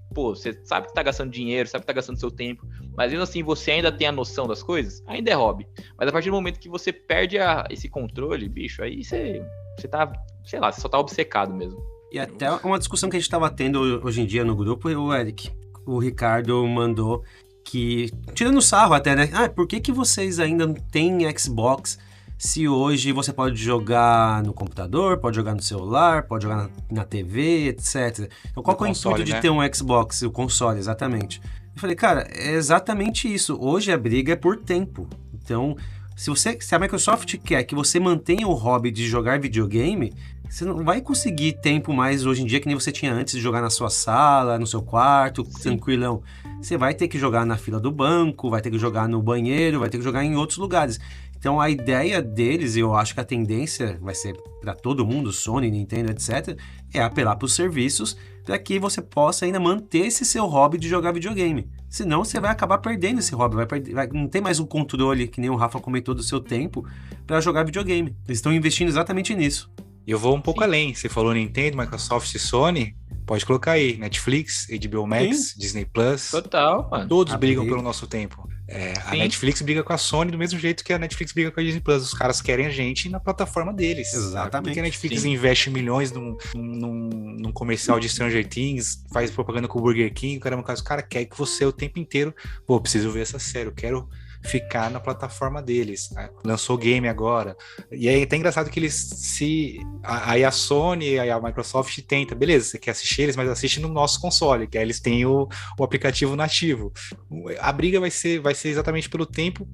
sabe que tá gastando dinheiro, sabe que tá gastando seu tempo, mas mesmo assim você ainda tem a noção das coisas, ainda é hobby. Mas a partir do momento que você perde esse controle, bicho, aí você tá, sei lá, você só tá obcecado mesmo. E até uma discussão que a gente estava tendo hoje em dia no grupo, o Eric, o Ricardo mandou que, tirando sarro até, né? Por que vocês ainda não têm Xbox se hoje você pode jogar no computador, pode jogar no celular, pode jogar na TV, etc. Então qual que é o intuito de ter um Xbox, o console, exatamente? Eu falei, cara, é exatamente isso. Hoje a briga é por tempo. Então, se a Microsoft quer que você mantenha o hobby de jogar videogame, você não vai conseguir tempo mais hoje em dia que nem você tinha antes de jogar na sua sala, no seu quarto, tranquilão. Você vai ter que jogar na fila do banco, vai ter que jogar no banheiro, vai ter que jogar em outros lugares. Então a ideia deles, e eu acho que a tendência vai ser para todo mundo, Sony, Nintendo, etc., é apelar para os serviços para que você possa ainda manter esse seu hobby de jogar videogame. Senão você vai acabar perdendo esse hobby, não tem mais um controle, que nem o Rafa comentou, do seu tempo para jogar videogame. Eles estão investindo exatamente nisso. E eu vou um pouco além. Você falou Nintendo, Microsoft e Sony. Pode colocar aí, Netflix, HBO Max, Disney Plus. Total, mano. Todos brigam pelo nosso tempo. A Netflix briga com a Sony do mesmo jeito que a Netflix briga com a Disney Plus. Os caras querem a gente na plataforma deles. Exatamente. Porque a Netflix investe milhões num comercial de Stranger Things, faz propaganda com o Burger King, caramba, os caras querem que você o tempo inteiro, preciso ver essa série, eu quero ficar na plataforma deles. Lançou game agora. E é até engraçado que eles aí a Sony e a Microsoft tenta, beleza, você quer assistir eles, mas assiste no nosso console, que aí eles têm o aplicativo nativo. A briga vai ser exatamente pelo tempo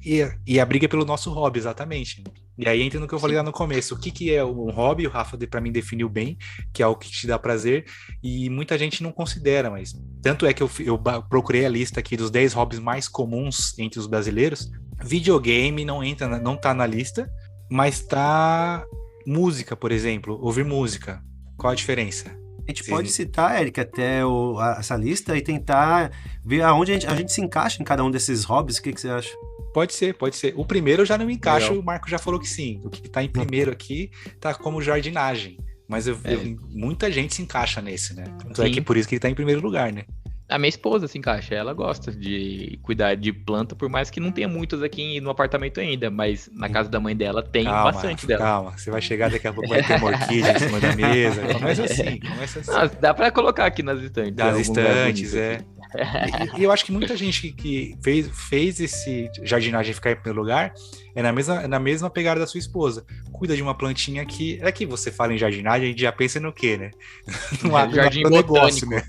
e a briga é pelo nosso hobby, exatamente. E aí entra no que eu falei lá no começo. O que é um hobby? O Rafa, pra mim, definiu bem, que é o que te dá prazer, e muita gente não considera, mas tanto é que eu procurei a lista aqui dos 10 hobbies mais comuns entre os brasileiros. Videogame não tá na lista, mas tá música, por exemplo, ouvir música. Qual a diferença? A gente pode citar, Eric, até essa lista e tentar ver aonde a gente se encaixa em cada um desses hobbies. O que você acha? Pode ser. O primeiro eu já não me encaixo, legal. O Marco já falou que sim. O que tá em primeiro aqui tá como jardinagem. Mas muita gente se encaixa nesse, né? Tanto é que por isso que ele tá em primeiro lugar, né? A minha esposa se encaixa, ela gosta de cuidar de planta, por mais que não tenha muitas aqui no apartamento ainda, mas na casa da mãe dela tem bastante dela. Calma, você vai chegar daqui a pouco, vai ter uma orquídea em cima da mesa, começa assim. Não, dá pra colocar aqui nas estantes. Nas estantes, E eu acho que muita gente que fez esse jardinagem ficar em primeiro lugar é na mesma pegada da sua esposa. Cuida de uma plantinha que... É que você fala em jardinagem, a gente já pensa no quê, né? Jardim botânico. Né?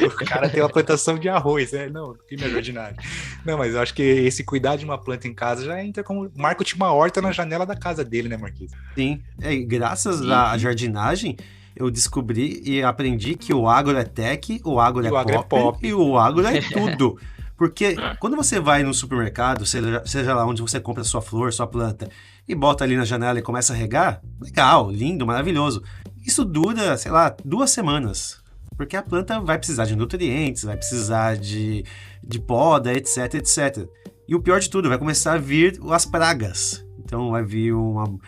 O cara tem uma plantação de arroz, né? Não é jardinagem. Não, mas eu acho que esse cuidar de uma planta em casa já entra como... Marco tinha uma horta na janela da casa dele, né, Marquinhos? Sim. Graças à jardinagem, eu descobri e aprendi que o agro é tech, o agro é pop e o agro é tudo. Porque quando você vai no supermercado, seja lá onde você compra sua flor, sua planta, e bota ali na janela e começa a regar, legal, lindo, maravilhoso. Isso dura, sei lá, 2 semanas. Porque a planta vai precisar de nutrientes, vai precisar de poda, etc, etc. E o pior de tudo, vai começar a vir as pragas. Então vai vir um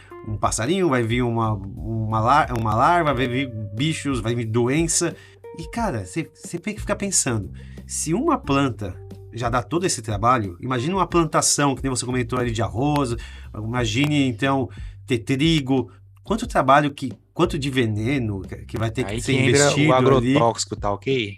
passarinho, vai vir uma larva, vai vir bichos, vai vir doença. E, cara, você tem que ficar pensando, se uma planta já dá todo esse trabalho, imagina uma plantação, que nem você comentou ali, de arroz, imagine, então, ter trigo, quanto trabalho, quanto de veneno que vai ter que ser investido o agrotóxico, tá ok?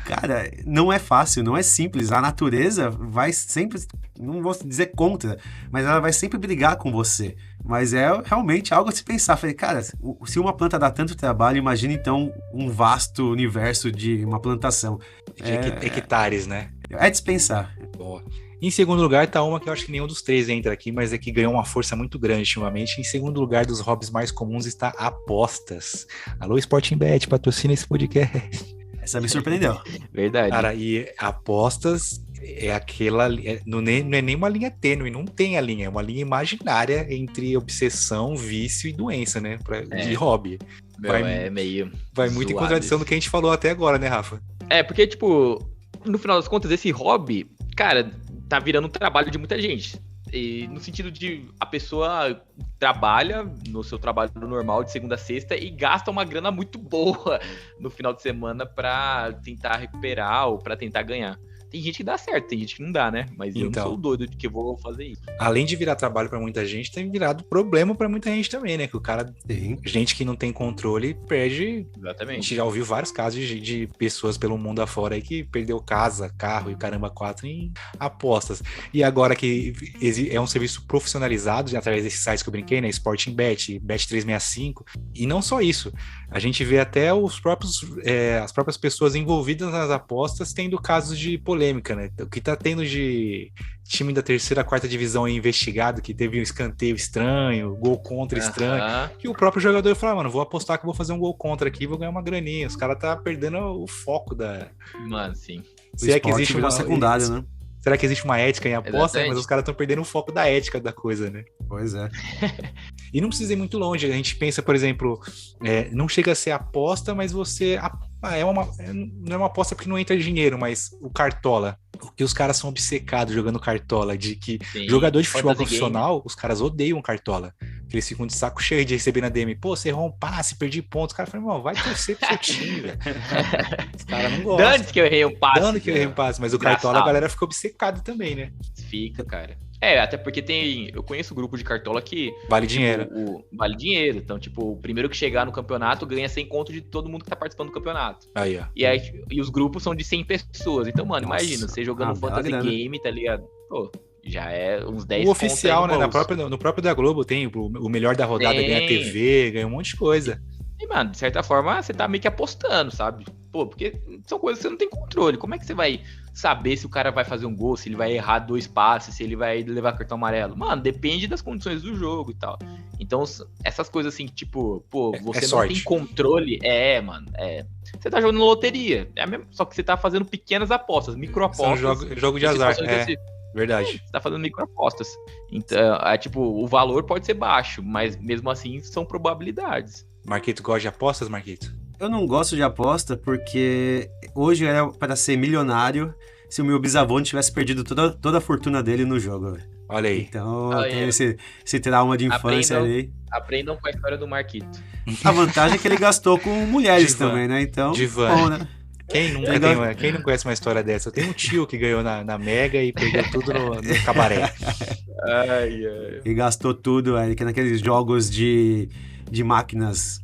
Cara, não é fácil, não é simples. A natureza vai sempre, não vou dizer contra, mas ela vai sempre brigar com você. Mas é realmente algo a se pensar. Falei, cara, se uma planta dá tanto trabalho, imagina então um vasto universo de uma plantação. De hectares, né? É de se pensar. Boa. Em segundo lugar tá uma que eu acho que nenhum dos três entra aqui, mas é que ganhou uma força muito grande ultimamente. Em segundo lugar dos hobbies mais comuns está apostas. Alô, Sporting Bet, patrocina esse podcast. Essa me surpreendeu. Verdade. Cara, e apostas é aquela. Não é nem uma linha tênue, não tem a linha, é uma linha imaginária entre obsessão, vício e doença, né? De hobby. É meio. Vai muito em contradição do que a gente falou até agora, né, Rafa? Porque, tipo, no final das contas, esse hobby, cara, tá virando um trabalho de muita gente. E no sentido de a pessoa trabalha no seu trabalho normal de segunda a sexta e gasta uma grana muito boa no final de semana pra tentar recuperar ou pra tentar ganhar. Tem gente que dá certo, tem gente que não dá, né? Mas eu não sou doido de que eu vou fazer isso. Além de virar trabalho pra muita gente, tem virado problema pra muita gente também, né? Que o cara, gente que não tem controle, perde. Exatamente. A gente já ouviu vários casos de pessoas pelo mundo afora aí que perdeu casa, carro e caramba 4 em apostas. E agora que é um serviço profissionalizado, através desses sites que eu brinquei, né? Sporting Bet, Bet365. E não só isso. A gente vê até as próprias pessoas envolvidas nas apostas tendo casos de polêmica, né? O que tá tendo de time da terceira, quarta divisão investigado, que teve um escanteio estranho, gol contra estranho, que o próprio jogador falou, mano, vou apostar que vou fazer um gol contra aqui e vou ganhar uma graninha. Os caras tá perdendo o foco da... Mano, sim. Se é que existe uma secundária, né? Será que existe uma ética em aposta? Mas os caras estão perdendo o foco da ética da coisa, né? Pois é. E não precisa ir muito longe. A gente pensa, por exemplo, não chega a ser aposta, mas você... não é uma aposta porque não entra dinheiro, mas o Cartola. Porque os caras são obcecados jogando Cartola. De que jogador de futebol profissional, os caras odeiam Cartola. Porque eles ficam de saco cheio de receber na DM. Pô, você errou um passe, perdi pontos. Os caras falam, irmão, vai torcer pro seu time, velho. Os caras não gostam. Dane que eu errei um passe. Mas o Cartola a galera fica obcecada também, né? Fica, cara. Até porque eu conheço grupo de Cartola que... Vale dinheiro. Vale dinheiro. Então, tipo, o primeiro que chegar no campeonato ganha 100 conto de todo mundo que tá participando do campeonato. Aí, ó. E os grupos são de 100 pessoas. Então, mano, imagina, você jogando fantasy game, tá ligado? Pô, já é uns 10 O oficial, né? No próprio da Globo tem o melhor da rodada, ganha TV, ganha um monte de coisa. E, mano, de certa forma, você tá meio que apostando, sabe? Pô, porque são coisas que você não tem controle. Como é que você vai saber se o cara vai fazer um gol, se ele vai errar 2 passes, se ele vai levar cartão amarelo? Mano, depende das condições do jogo e tal. Então, essas coisas assim, tipo, pô, você não tem controle. Mano, você tá jogando loteria. Só que você tá fazendo pequenas apostas, microapostas. São jogo de azar, verdade. Você tá fazendo microapostas. Então, tipo, o valor pode ser baixo, mas mesmo assim são probabilidades. Marquito gosta de apostas, Marquito? Eu não gosto de aposta porque hoje era para ser milionário se o meu bisavô não tivesse perdido toda a fortuna dele no jogo. Olha aí. Então tem esse trauma de infância ali. Aprendam com a história do Marquito. A vantagem é que ele gastou com mulheres também, né? Então, bom, né? Quem não conhece uma história dessa? Eu tenho um tio que ganhou na Mega e perdeu tudo no cabaré. E gastou tudo aí, que naqueles jogos de máquinas.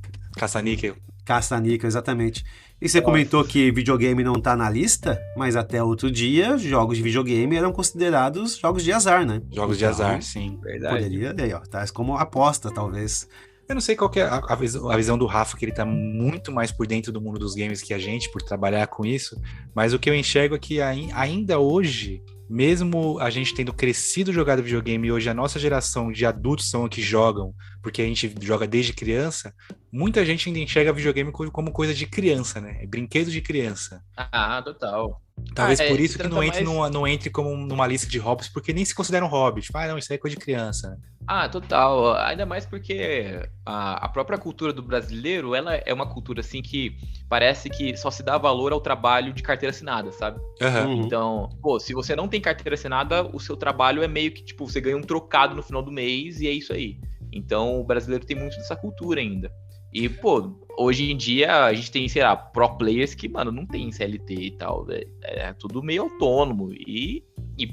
Caça-níquel, exatamente. E você comentou que videogame não tá na lista, mas até outro dia, jogos de videogame eram considerados jogos de azar, né? Jogos de azar, sim. Verdade. Poderia, aí, ó, tá como aposta, talvez. Eu não sei qual que é a visão do Rafa, que ele tá muito mais por dentro do mundo dos games que a gente, por trabalhar com isso, mas o que eu enxergo é que ainda hoje, mesmo a gente tendo crescido jogado videogame e hoje a nossa geração de adultos são os que jogam, porque a gente joga desde criança, muita gente ainda enxerga videogame como coisa de criança, né? É brinquedo de criança. Total. Talvez por isso que não entre como numa lista de hobbies, porque nem se considera um hobby. Tipo, não, isso aí é coisa de criança, né? Total. Ainda mais porque a própria cultura do brasileiro, ela é uma cultura, assim, que parece que só se dá valor ao trabalho de carteira assinada, sabe? Uhum. Então, pô, se você não tem carteira assinada, o seu trabalho é meio que, tipo, você ganha um trocado no final do mês e é isso aí. Então, o brasileiro tem muito dessa cultura ainda. E, pô, hoje em dia a gente tem, sei lá, pro players que, mano, não tem CLT e tal. É tudo meio autônomo. E e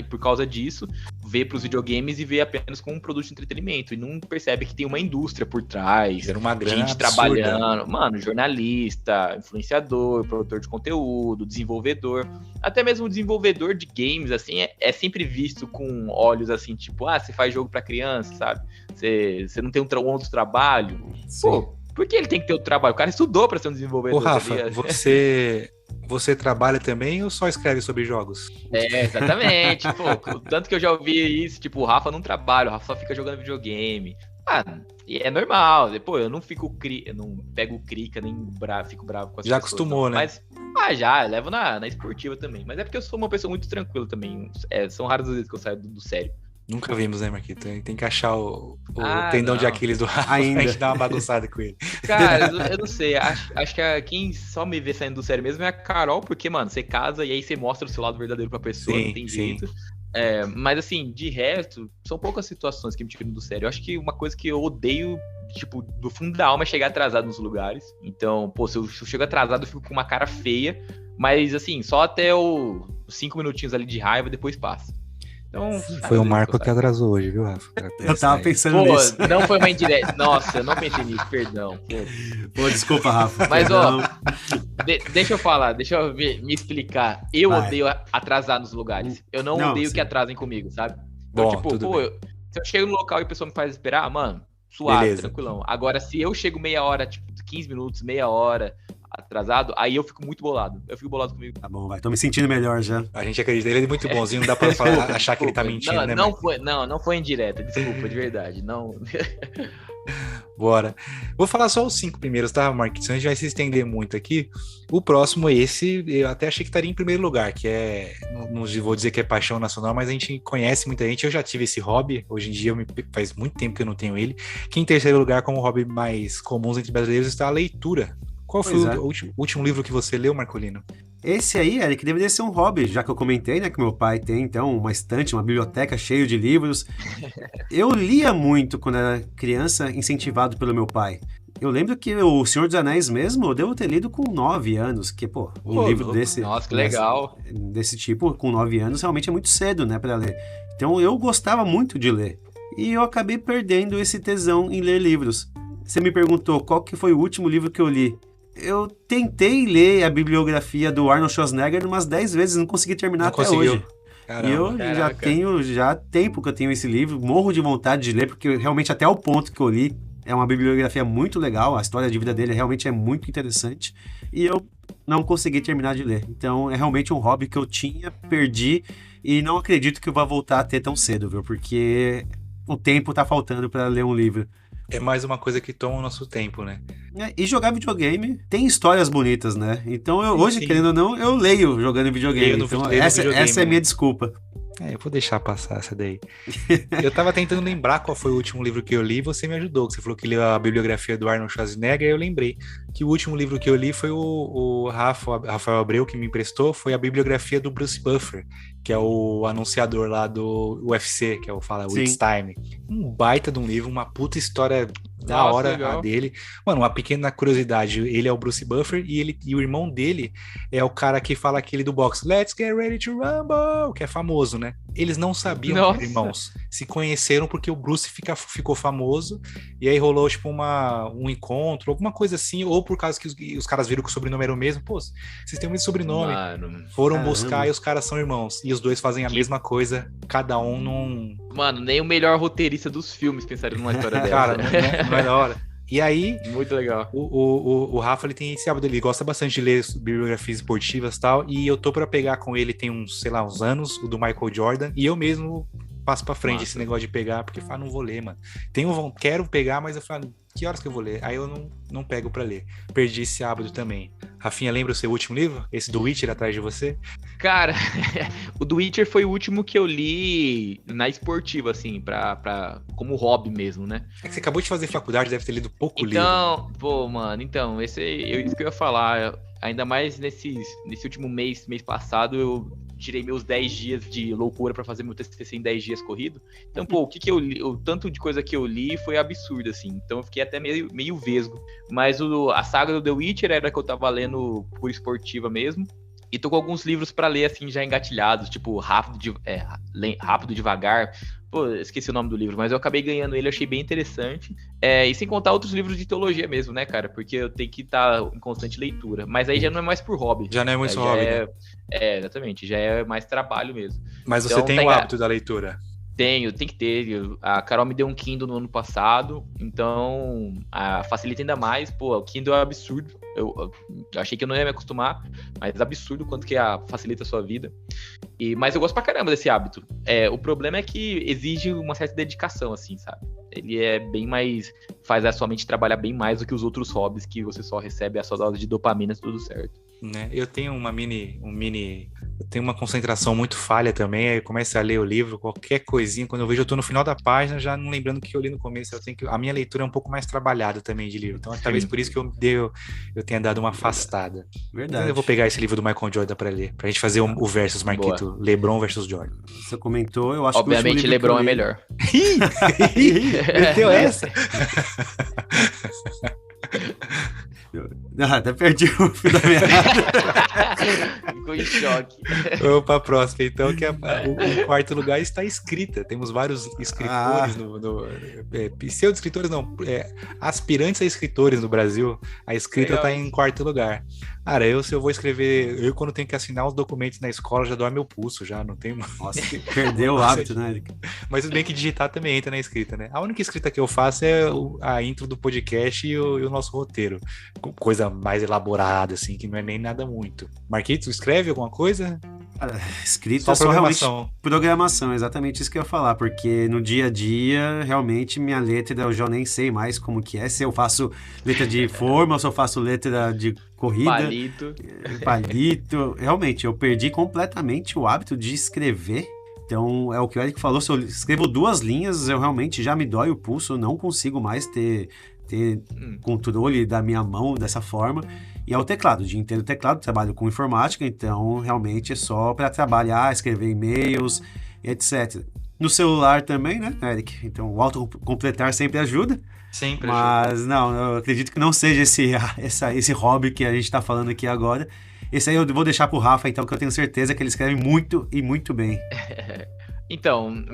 por causa disso, vê pros videogames e vê apenas como um produto de entretenimento. E não percebe que tem uma indústria por trás, Era uma grana gente absurda. trabalhando, mano, jornalista, influenciador, produtor de conteúdo, desenvolvedor. Até mesmo o desenvolvedor de games, assim, é sempre visto com olhos assim, tipo, você faz jogo pra criança, sabe? Você não tem um outro trabalho. Pô, por que ele tem que ter outro trabalho? O cara estudou pra ser um desenvolvedor. Ô, Rafa, você trabalha também ou só escreve sobre jogos? Exatamente. Pô, tanto que eu já ouvi isso, tipo, o Rafa não trabalha, o Rafa só fica jogando videogame. E é normal. Pô, eu não pego crica, nem fico bravo com as pessoas. Já acostumou, né? Mas, eu levo na esportiva também. Mas é porque eu sou uma pessoa muito tranquila também. São raras as vezes que eu saio do sério. Nunca vimos, né, Marquito? Tem que achar o tendão de Aquiles do Rafa Ainda. pra gente dar uma bagunçada com ele. Cara, eu não sei. Acho que quem só me vê saindo do sério mesmo é a Carol, porque, mano, você casa e aí você mostra o seu lado verdadeiro pra pessoa, Sim, não tem sim. jeito. Mas, assim, de resto, são poucas situações que me tiram do sério. Eu acho que uma coisa que eu odeio, tipo, do fundo da alma é chegar atrasado nos lugares. Então, pô, se eu chego atrasado, eu fico com uma cara feia. Mas, assim, só até os 5 minutinhos ali de raiva, depois passa. Então, Foi o Marco que atrasou hoje, viu, Rafa? Eu tava pensando Pô, nisso. não foi uma indireta. Nossa, eu não pensei nisso, perdão. Pô, desculpa, Rafa. Mas, perdão. deixa eu falar, deixa eu me explicar. Eu Vai. odeio atrasar nos lugares. Eu não odeio sim. que atrasem comigo, sabe? Bom, Então, tudo bem. se eu chego no local e a pessoa me faz esperar, mano, suave, Beleza. tranquilão. Agora, se eu chego meia hora, tipo, 15 minutos, meia hora atrasado, aí eu fico muito bolado. Eu fico bolado comigo. Tá bom, vai. Tô me sentindo melhor já. A gente acredita, ele é muito bonzinho, não dá pra achar que ele tá mentindo, não, né, não Marco? foi, não foi indireta, desculpa, de verdade. Não. Bora. Vou falar só os 5 primeiros, tá, Marquinhos? A gente vai se estender muito aqui. O próximo, esse, eu até achei que estaria em primeiro lugar, que não vou dizer que é paixão nacional, mas a gente conhece muita gente. Eu já tive esse hobby, hoje em dia faz muito tempo que eu não tenho ele. Que em terceiro lugar, como hobby mais comum entre brasileiros, está a leitura. Qual foi o último livro que você leu, Marcolino? Esse aí, Eric, deveria ser um hobby, já que eu comentei, né, que meu pai tem, então, uma estante, uma biblioteca cheia de livros. Eu lia muito quando era criança, incentivado pelo meu pai. Eu lembro que o Senhor dos Anéis mesmo, eu devo ter lido com 9 anos, que, livro desse... Nossa, que legal. Desse tipo, com 9 anos, realmente é muito cedo, né, pra ler. Então, eu gostava muito de ler. E eu acabei perdendo esse tesão em ler livros. Você me perguntou qual que foi o último livro que eu li. Eu tentei ler a bibliografia do Arnold Schwarzenegger umas 10 vezes, não consegui terminar até hoje. Caramba. E eu já tenho tempo que eu tenho esse livro, morro de vontade de ler, porque realmente até o ponto que eu li é uma bibliografia muito legal, a história de vida dele realmente é muito interessante, e eu não consegui terminar de ler. Então é realmente um hobby que eu tinha, perdi, e não acredito que eu vá voltar a ter tão cedo, viu? Porque o tempo tá faltando para ler um livro. É mais uma coisa que toma o nosso tempo, né? E jogar videogame tem histórias bonitas, né? Então hoje, sim. querendo ou não, eu leio jogando videogame. Leio no Então videogame, essa é a né? minha desculpa. Eu vou deixar passar essa daí. Eu tava tentando lembrar qual foi o último livro que eu li e você me ajudou. Você falou que leu a bibliografia do Arnold Schwarzenegger e eu lembrei que o último livro que eu li foi o Rafael Abreu, que me emprestou, foi a bibliografia do Bruce Buffer, que é o anunciador lá do UFC, que é o Fala It's Time. Um baita de um livro, uma puta história da hora legal. a dele. Mano, uma pequena curiosidade, ele é o Bruce Buffer e o irmão dele é o cara que fala aquele do boxe, Let's get ready to rumble, que é famoso, né? Eles não sabiam que eram irmãos, se conheceram porque o Bruce ficou famoso e aí rolou tipo um encontro, alguma coisa assim, ou por causa que os caras viram que o sobrenome era o mesmo. Pô, vocês têm o mesmo sobrenome. Mano, foram caramba. buscar e os caras são irmãos. E os dois fazem a mesma coisa, cada um num... Mano, nem o melhor roteirista dos filmes pensaria numa história dessa. Cara, não é da hora. E aí, muito legal. O Rafa, ele tem esse hábito, ele gosta bastante de ler bibliografias esportivas e tal, e eu tô pra pegar com ele tem uns anos, o do Michael Jordan, e eu mesmo passo pra frente esse negócio de pegar, porque eu falo, não vou ler, mano. Quero pegar, mas eu falo, que horas que eu vou ler? Aí eu não pego pra ler. Perdi esse hábito também. Rafinha, lembra o seu último livro? Esse do Witcher atrás de você? Cara, o do Witcher foi o último que eu li na esportiva, assim, como hobby mesmo, né? É que você acabou de fazer faculdade, deve ter lido pouco livro. Então, pô, mano, isso que eu ia falar. Ainda mais nesse último mês passado, eu tirei meus 10 dias de loucura pra fazer meu TCC em 10 dias corrido. Então, pô, o que eu li, o tanto de coisa que eu li foi absurdo, assim. Então eu fiquei até meio vesgo. Mas a saga do The Witcher era que eu tava lendo por esportiva mesmo. E tô com alguns livros pra ler, assim, já engatilhados, tipo Rápido Devagar. Pô, esqueci o nome do livro, mas eu acabei ganhando ele, achei bem interessante. E sem contar outros livros de teologia mesmo, né, cara? Porque eu tenho que estar em constante leitura. Mas aí já não é mais por hobby. Já não é muito hobby, né? Exatamente. Já é mais trabalho mesmo. Mas você tem o hábito da leitura? Tem que ter. A Carol me deu um Kindle no ano passado, então facilita ainda mais. Pô, o Kindle é absurdo. Eu achei que eu não ia me acostumar, mas é absurdo quanto que facilita a sua vida. Mas eu gosto pra caramba desse hábito. O problema é que exige uma certa dedicação, assim, sabe? Ele é bem mais... faz a sua mente trabalhar bem mais do que os outros hobbies que você só recebe a sua dose de dopamina, tudo certo. Né? Eu tenho eu tenho uma concentração muito falha também, aí eu começo a ler o livro, qualquer coisinha, quando eu vejo eu tô no final da página, já não lembrando o que eu li no começo, a minha leitura é um pouco mais trabalhada também de livro, então talvez por isso que eu tenha dado uma afastada. Verdade. Então eu vou pegar esse livro do Michael Jordan pra ler, pra gente fazer o versus, Marquito, Boa. LeBron versus Jordan. Você comentou, eu acho Obviamente, que o último livro LeBron que eu é li- melhor. Meteu essa? Até perdi o fio da meada. Ficou em choque. Vamos para a próxima, então, que o quarto lugar está escrita. Temos vários escritores, pseudo-escritores não, aspirantes a escritores no Brasil. A escrita está em quarto lugar. Cara, se eu vou escrever, quando tenho que assinar os documentos na escola, já dói meu pulso, já não tenho... Nossa, perdeu o hábito, né, Eric? Mas tudo bem que digitar também entra na escrita, né? A única escrita que eu faço é a intro do podcast e o nosso roteiro. Coisa mais elaborada, assim, que não é nem nada muito. Marquito, escreve alguma coisa? Escrita Só é só realmente programação. programação, exatamente isso que eu ia falar, porque no dia a dia, realmente, minha letra eu já nem sei mais como que é, se eu faço letra de forma ou se eu faço letra de corrida, palito, realmente, eu perdi completamente o hábito de escrever, então é o que o Eric falou, se eu escrevo 2 linhas, eu realmente já me dói o pulso, eu não consigo mais ter controle da minha mão dessa forma. E é o teclado, o dia inteiro teclado, trabalho com informática, então realmente é só para trabalhar, escrever e-mails, etc. No celular também, né, Eric? Então o autocompletar sempre ajuda. Sempre mas não, eu acredito que não seja esse hobby que a gente está falando aqui agora. Esse aí eu vou deixar pro Rafa, então, que eu tenho certeza que ele escreve muito e muito bem. Então,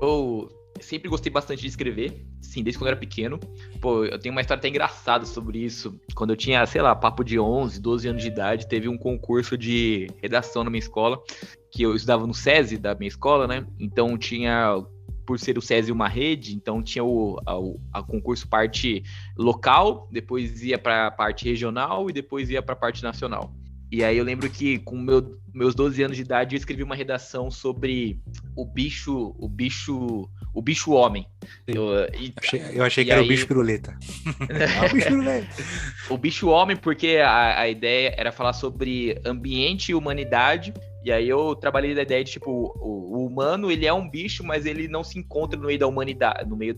eu sempre gostei bastante de escrever, sim, desde quando eu era pequeno. Pô, eu tenho uma história até engraçada sobre isso. Quando eu tinha, sei lá, papo de 11, 12 anos de idade, teve um concurso de redação na minha escola, que eu estudava no SESI da minha escola, né? Então tinha, por ser o SESI uma rede, então tinha a concurso parte local, depois ia para a parte regional e depois ia para a parte nacional. E aí eu lembro que com meus 12 anos de idade eu escrevi uma redação sobre o bicho homem. Eu achei que era o bicho piruleta. O bicho piruleta. O bicho homem, porque a ideia era falar sobre ambiente e humanidade. E aí eu trabalhei da ideia de, tipo, o humano, ele é um bicho, mas ele não se encontra no meio da humanidade, no meio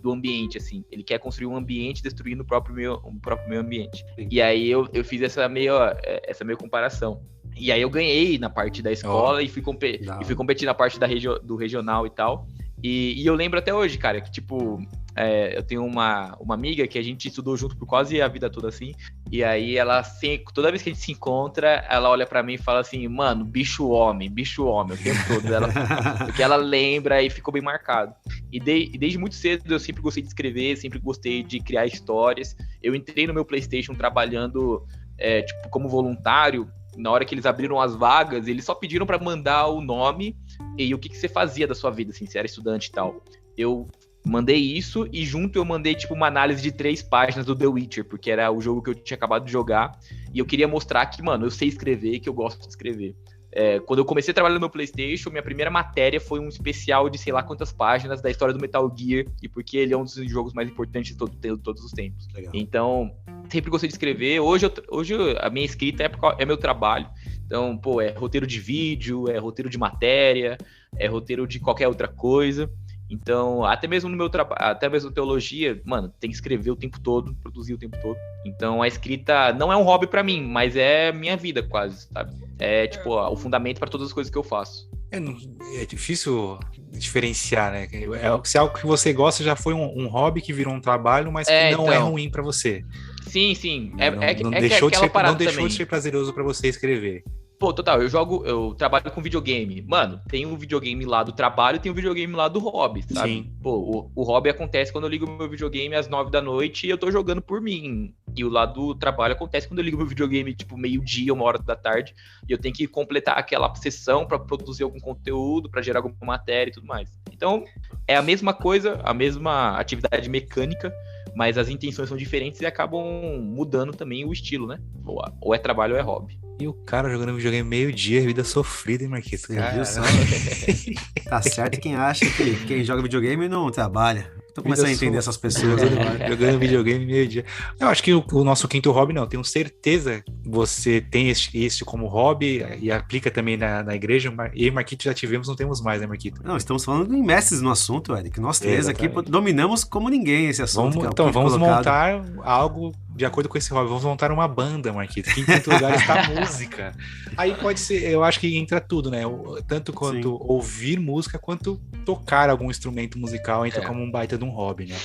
do ambiente, assim. Ele quer construir um ambiente destruindo o próprio meio ambiente. Sim. E aí eu fiz essa meio comparação. E aí eu ganhei na parte da escola e fui competir na parte do regional e tal. E eu lembro até hoje, cara, que tipo, eu tenho uma amiga que a gente estudou junto por quase a vida toda assim, e aí ela toda vez que a gente se encontra, ela olha pra mim e fala assim, mano, bicho homem, o tempo todo, porque ela lembra e ficou bem marcado. E desde muito cedo eu sempre gostei de escrever, sempre gostei de criar histórias. Eu entrei no meu PlayStation trabalhando tipo, como voluntário. Na hora que eles abriram as vagas, eles só pediram pra mandar o nome e o que você fazia da sua vida, assim, se era estudante e tal. Eu mandei isso e junto eu mandei, tipo, uma análise de 3 páginas do The Witcher, porque era o jogo que eu tinha acabado de jogar e eu queria mostrar que, mano, eu sei escrever e que eu gosto de escrever. Quando eu comecei a trabalhar no meu PlayStation, minha primeira matéria foi um especial de sei lá quantas páginas da história do Metal Gear e porque ele é um dos jogos mais importantes de todos os tempos. Legal. Então, sempre gostei de escrever. Hoje a minha escrita é meu trabalho. Então, pô, é roteiro de vídeo, é roteiro de matéria, é roteiro de qualquer outra coisa. Então, até mesmo no meu trabalho, até mesmo teologia, mano, tem que escrever o tempo todo, produzir o tempo todo. Então, a escrita não é um hobby pra mim, mas é minha vida quase, sabe? É, tipo, o fundamento pra todas as coisas que eu faço. É difícil diferenciar, né? Se algo que você gosta já foi um hobby que virou um trabalho, mas que não é ruim pra você. Sim. Não É deixou de aquela ser, parada não deixou também. de ser prazeroso pra você escrever. Pô, total, eu trabalho com videogame. Mano, tem um videogame lá do trabalho e tem um videogame lá do hobby, sabe? Sim. Pô, o hobby acontece quando eu ligo meu videogame às 9 da noite e eu tô jogando por mim. E o lado do trabalho acontece quando eu ligo meu videogame, tipo, meio-dia, 1 hora da tarde, e eu tenho que completar aquela sessão pra produzir algum conteúdo, pra gerar alguma matéria e tudo mais. Então, é a mesma coisa, a mesma atividade mecânica, mas as intenções são diferentes e acabam mudando também o estilo, né? Ou é trabalho ou é hobby. E o cara jogando videogame meio-dia, vida sofrida, hein, Marquito? Você viu só? Tá certo quem acha que quem joga videogame não trabalha. Tô começando a entender essas pessoas agora. Jogando videogame meio-dia. Eu acho que o nosso quinto hobby, não. Tenho certeza que você tem este como hobby e aplica também na igreja. Eu e Marquito já tivemos, não temos mais, né, Marquito? Não, estamos falando em mestres no assunto, Eric. Nós três aqui Exatamente. dominamos como ninguém esse assunto. Vamos montar algo de acordo com esse hobby. Vamos montar uma banda, Marquito. Que em quinto lugar está a música. Aí pode ser, eu acho que entra tudo, né? Tanto quanto ouvir música, quanto tocar algum instrumento musical entra como um baita de um hobby, né?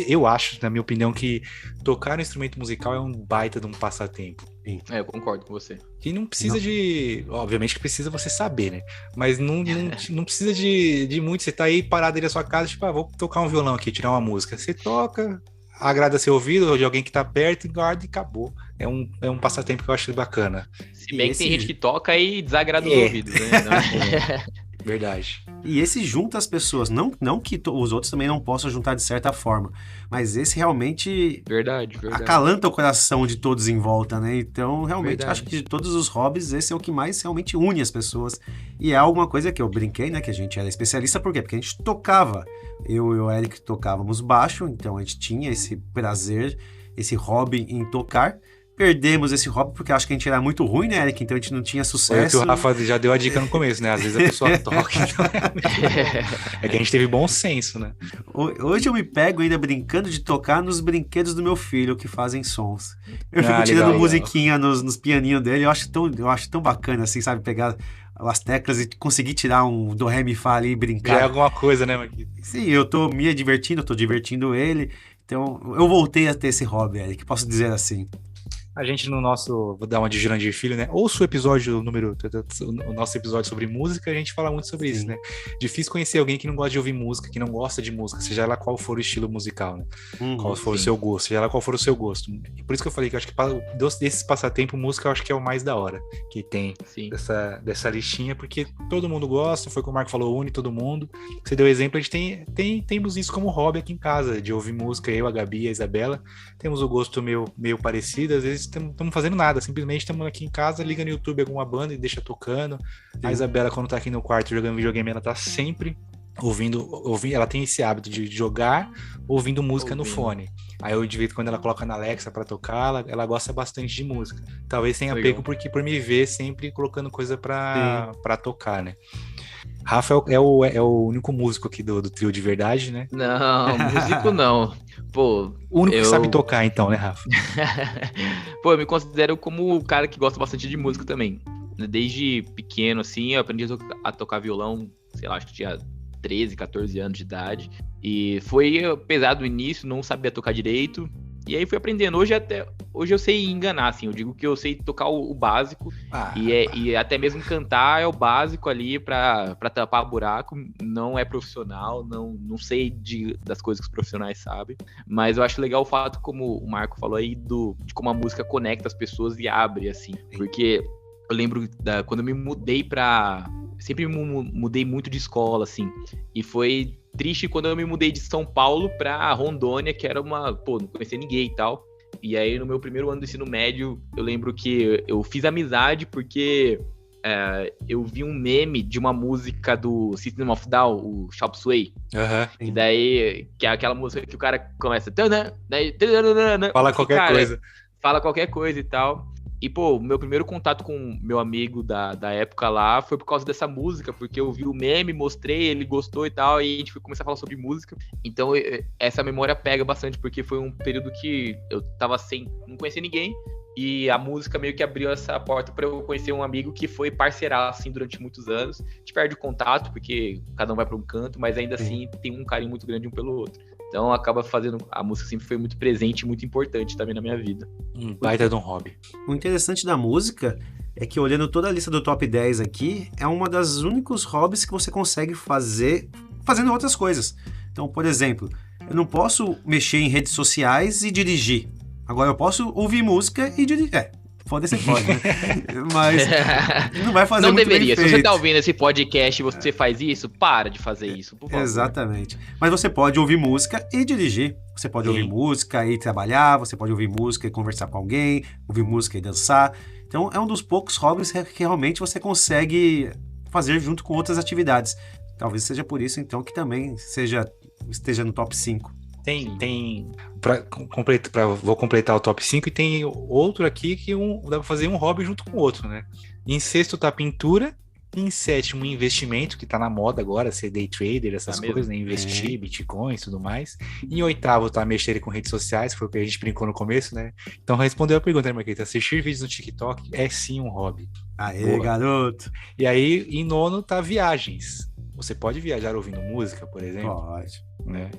Eu acho, na minha opinião, que tocar um instrumento musical é um baita de um passatempo. Eu concordo com você. Que não precisa de... Obviamente que precisa você saber, né? Mas não precisa de muito. Você tá aí parado aí na sua casa, tipo, vou tocar um violão aqui, tirar uma música. Você toca, agrada seu ouvido, ou de alguém que tá perto, guarda e acabou. É um passatempo que eu acho bacana. Se bem que tem gente que toca e desagrada os ouvidos, né? Verdade. E esse junta as pessoas, não que os outros também não possam juntar de certa forma, mas esse realmente Verdade. acalanta o coração de todos em volta, né? Então, realmente, acho que de todos os hobbies, esse é o que mais realmente une as pessoas. E é alguma coisa que eu brinquei, né? Que a gente era especialista, por quê? Porque a gente tocava. Eu e o Eric tocávamos baixo, então a gente tinha esse prazer, esse hobby em tocar. Perdemos esse hobby porque acho que a gente era muito ruim, né, Eric? Então a gente não tinha sucesso. Foi o que o Rafa já deu a dica no começo, né? Às vezes a pessoa toca. Então... É que a gente teve bom senso, né? Hoje eu me pego ainda brincando de tocar nos brinquedos do meu filho que fazem sons. Eu fico tirando legal, musiquinha nos pianinhos dele. Eu acho tão bacana, assim, sabe? Pegar as teclas e conseguir tirar um do, ré, mi, fá ali e brincar. Já é alguma coisa, né, Marquinhos? Sim, eu tô me divertindo, eu tô divertindo ele. Então, eu voltei a ter esse hobby, Eric, posso dizer assim. A gente no nosso, vou dar uma de Jurandir Filho, né? Ouça o episódio o nosso episódio sobre música, a gente fala muito sobre isso, né? Difícil conhecer alguém que não gosta de ouvir música, que não gosta de música, seja lá qual for o estilo musical, né? Qual for o seu gosto, seja lá qual for o seu gosto. E por isso que eu falei que eu acho que desses passatempos, música eu acho que é o mais da hora que tem dessa listinha, porque todo mundo gosta, foi como o Marco falou, une todo mundo. Você deu exemplo, a gente temos isso como hobby aqui em casa, de ouvir música, eu, a Gabi, a Isabela, temos o gosto meio parecido, às vezes estamos fazendo nada, simplesmente estamos aqui em casa, liga no YouTube alguma banda e deixa tocando. Sim. A Isabela, quando tá aqui no quarto jogando videogame, ela tá sempre ouvindo, ela tem esse hábito de jogar ouvindo música no fone. Aí eu divido quando ela coloca na Alexa pra tocar, ela gosta bastante de música. Talvez tenha pego por me ver sempre colocando coisa pra tocar, né? Rafa é o único músico aqui do trio de verdade, né? Não, músico não. Pô, o único que sabe tocar, então, né, Rafa? Pô, eu me considero como o cara que gosta bastante de música também. Desde pequeno, assim, eu aprendi a tocar violão, sei lá, acho que tinha 13, 14 anos de idade. E foi pesado no início, não sabia tocar direito. E aí fui aprendendo. Hoje eu sei enganar, assim. Eu digo que eu sei tocar o básico. E até mesmo cantar é o básico ali pra tapar buraco. Não é profissional, não sei das coisas que os profissionais sabem. Mas eu acho legal o fato, como o Marco falou aí, de como a música conecta as pessoas e abre, assim. Porque eu lembro quando eu me mudei sempre me mudei muito de escola, assim. E foi triste quando eu me mudei de São Paulo pra Rondônia, que era não conhecia ninguém e tal. E aí, no meu primeiro ano do ensino médio, eu lembro que eu fiz amizade porque eu vi um meme de uma música do System of Down, o Chop Suey. E daí, que é aquela música que o cara começa... Fala qualquer coisa. Fala qualquer coisa e tal. E, pô, meu primeiro contato com meu amigo da época lá foi por causa dessa música, porque eu vi o meme, mostrei, ele gostou e tal, e a gente foi começar a falar sobre música. Então, essa memória pega bastante, porque foi um período que eu tava não conhecia ninguém, e a música meio que abriu essa porta pra eu conhecer um amigo que foi parceiraço, assim, durante muitos anos. A gente perde o contato, porque cada um vai pra um canto, mas ainda assim tem um carinho muito grande um pelo outro. Então acaba fazendo. A música sempre foi muito presente e muito importante também na minha vida. Um baita de um hobby. O interessante da música é que, olhando toda a lista do top 10 aqui, é uma das únicos hobbies que você consegue fazer fazendo outras coisas. Então, por exemplo, eu não posso mexer em redes sociais e dirigir. Agora eu posso ouvir música e dirigir. Foda-se, pode, né? Mas não vai fazer Não muito deveria. bem Se você feito. tá ouvindo esse podcast e você faz isso, para de fazer isso, por favor. Exatamente. Mas você pode ouvir música e dirigir. Você pode ouvir música e trabalhar, você pode ouvir música e conversar com alguém, ouvir música e dançar. Então, é um dos poucos hobbies que realmente você consegue fazer junto com outras atividades. Talvez seja por isso, então, que também esteja no top 5. Vou completar o top 5 e tem outro aqui que dá pra fazer um hobby junto com o outro, né? Em sexto tá pintura, em sétimo investimento, que tá na moda agora, ser day trader, essas coisas, né? Investir, bitcoins e tudo mais. Em oitavo tá mexer com redes sociais, foi o que a gente brincou no começo, né? Então respondeu a pergunta, né, Marqueta? Assistir vídeos no TikTok é sim um hobby. Aê, Boa. garoto! E aí, em nono tá viagens. Você pode viajar ouvindo música, por exemplo? Pode. Né?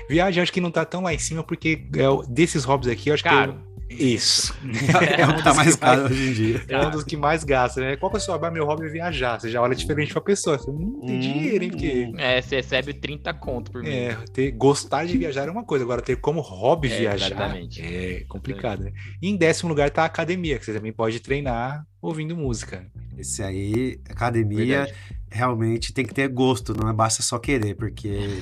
Viagem acho que não tá tão lá em cima, porque desses hobbies aqui, eu acho que... Isso. É o que tá mais caro hoje em dia. É um dos que mais gasta, né? Qual que é o seu hobby? Meu hobby é viajar. Você já olha diferente pra pessoa. Você não tem dinheiro, hein? Porque... você recebe 30 conto por mês. Gostar de viajar é uma coisa. Agora, ter como hobby viajar exatamente. é complicado, né? E em décimo lugar tá a academia, que você também pode treinar ouvindo música. Esse aí, academia, realmente tem que ter gosto, não basta só querer, porque...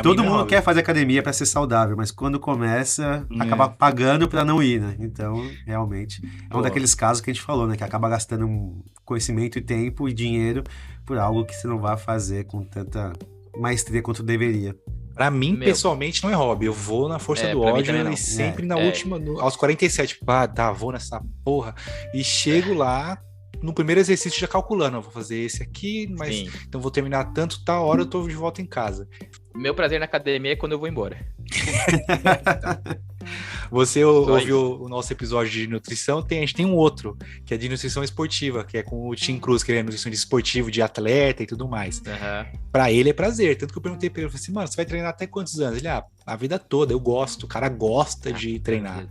Todo mundo quer fazer academia para ser saudável, mas quando começa, acaba pagando para não ir, né? Então, realmente, é um daqueles casos que a gente falou, né? Que acaba gastando conhecimento e tempo e dinheiro por algo que você não vai fazer com tanta maestria quanto deveria. Pra mim, pessoalmente, não é hobby. Eu vou na força do ódio e sempre na última, aos 47, vou nessa porra. E chego lá... No primeiro exercício já calculando, eu vou fazer esse aqui, mas então vou terminar tanto, tal hora eu tô de volta em casa. Meu prazer na academia é quando eu vou embora. Você ouviu o nosso episódio de nutrição, a gente tem um outro, que é de nutrição esportiva, que é com o Tim Cruz, que é nutrição esportivo de atleta e tudo mais. Pra ele é prazer, tanto que eu perguntei pra ele, eu falei assim, mano, você vai treinar até quantos anos? Ele, a vida toda, eu gosto, o cara gosta de treinar.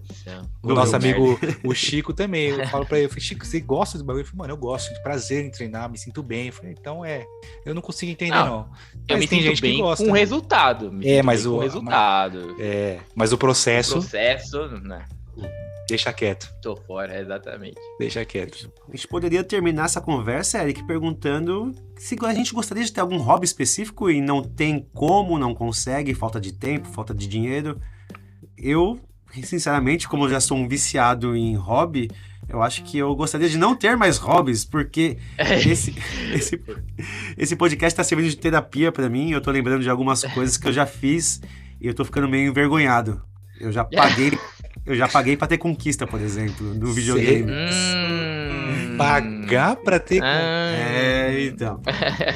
O nosso amigo, o Chico também, eu falo pra ele, eu falei, Chico, você gosta do bagulho? Ele falou, mano, eu gosto, de prazer em treinar, me sinto bem. Eu falei, então eu não consigo entender não. Eu me sinto gente bem que gosta, com o resultado. Mas o resultado. Mas o processo, né? Deixa quieto. Tô fora, exatamente. Deixa quieto. A gente poderia terminar essa conversa, Eric, perguntando se a gente gostaria de ter algum hobby específico e não tem como, não consegue, falta de tempo, falta de dinheiro. Eu, sinceramente, como eu já sou um viciado em hobby, eu acho que eu gostaria de não ter mais hobbies, porque esse podcast tá servindo de terapia pra mim. Eu tô lembrando de algumas coisas que eu já fiz e eu tô ficando meio envergonhado. Eu já paguei pra ter conquista, por exemplo, no videogame. Pagar pra ter então.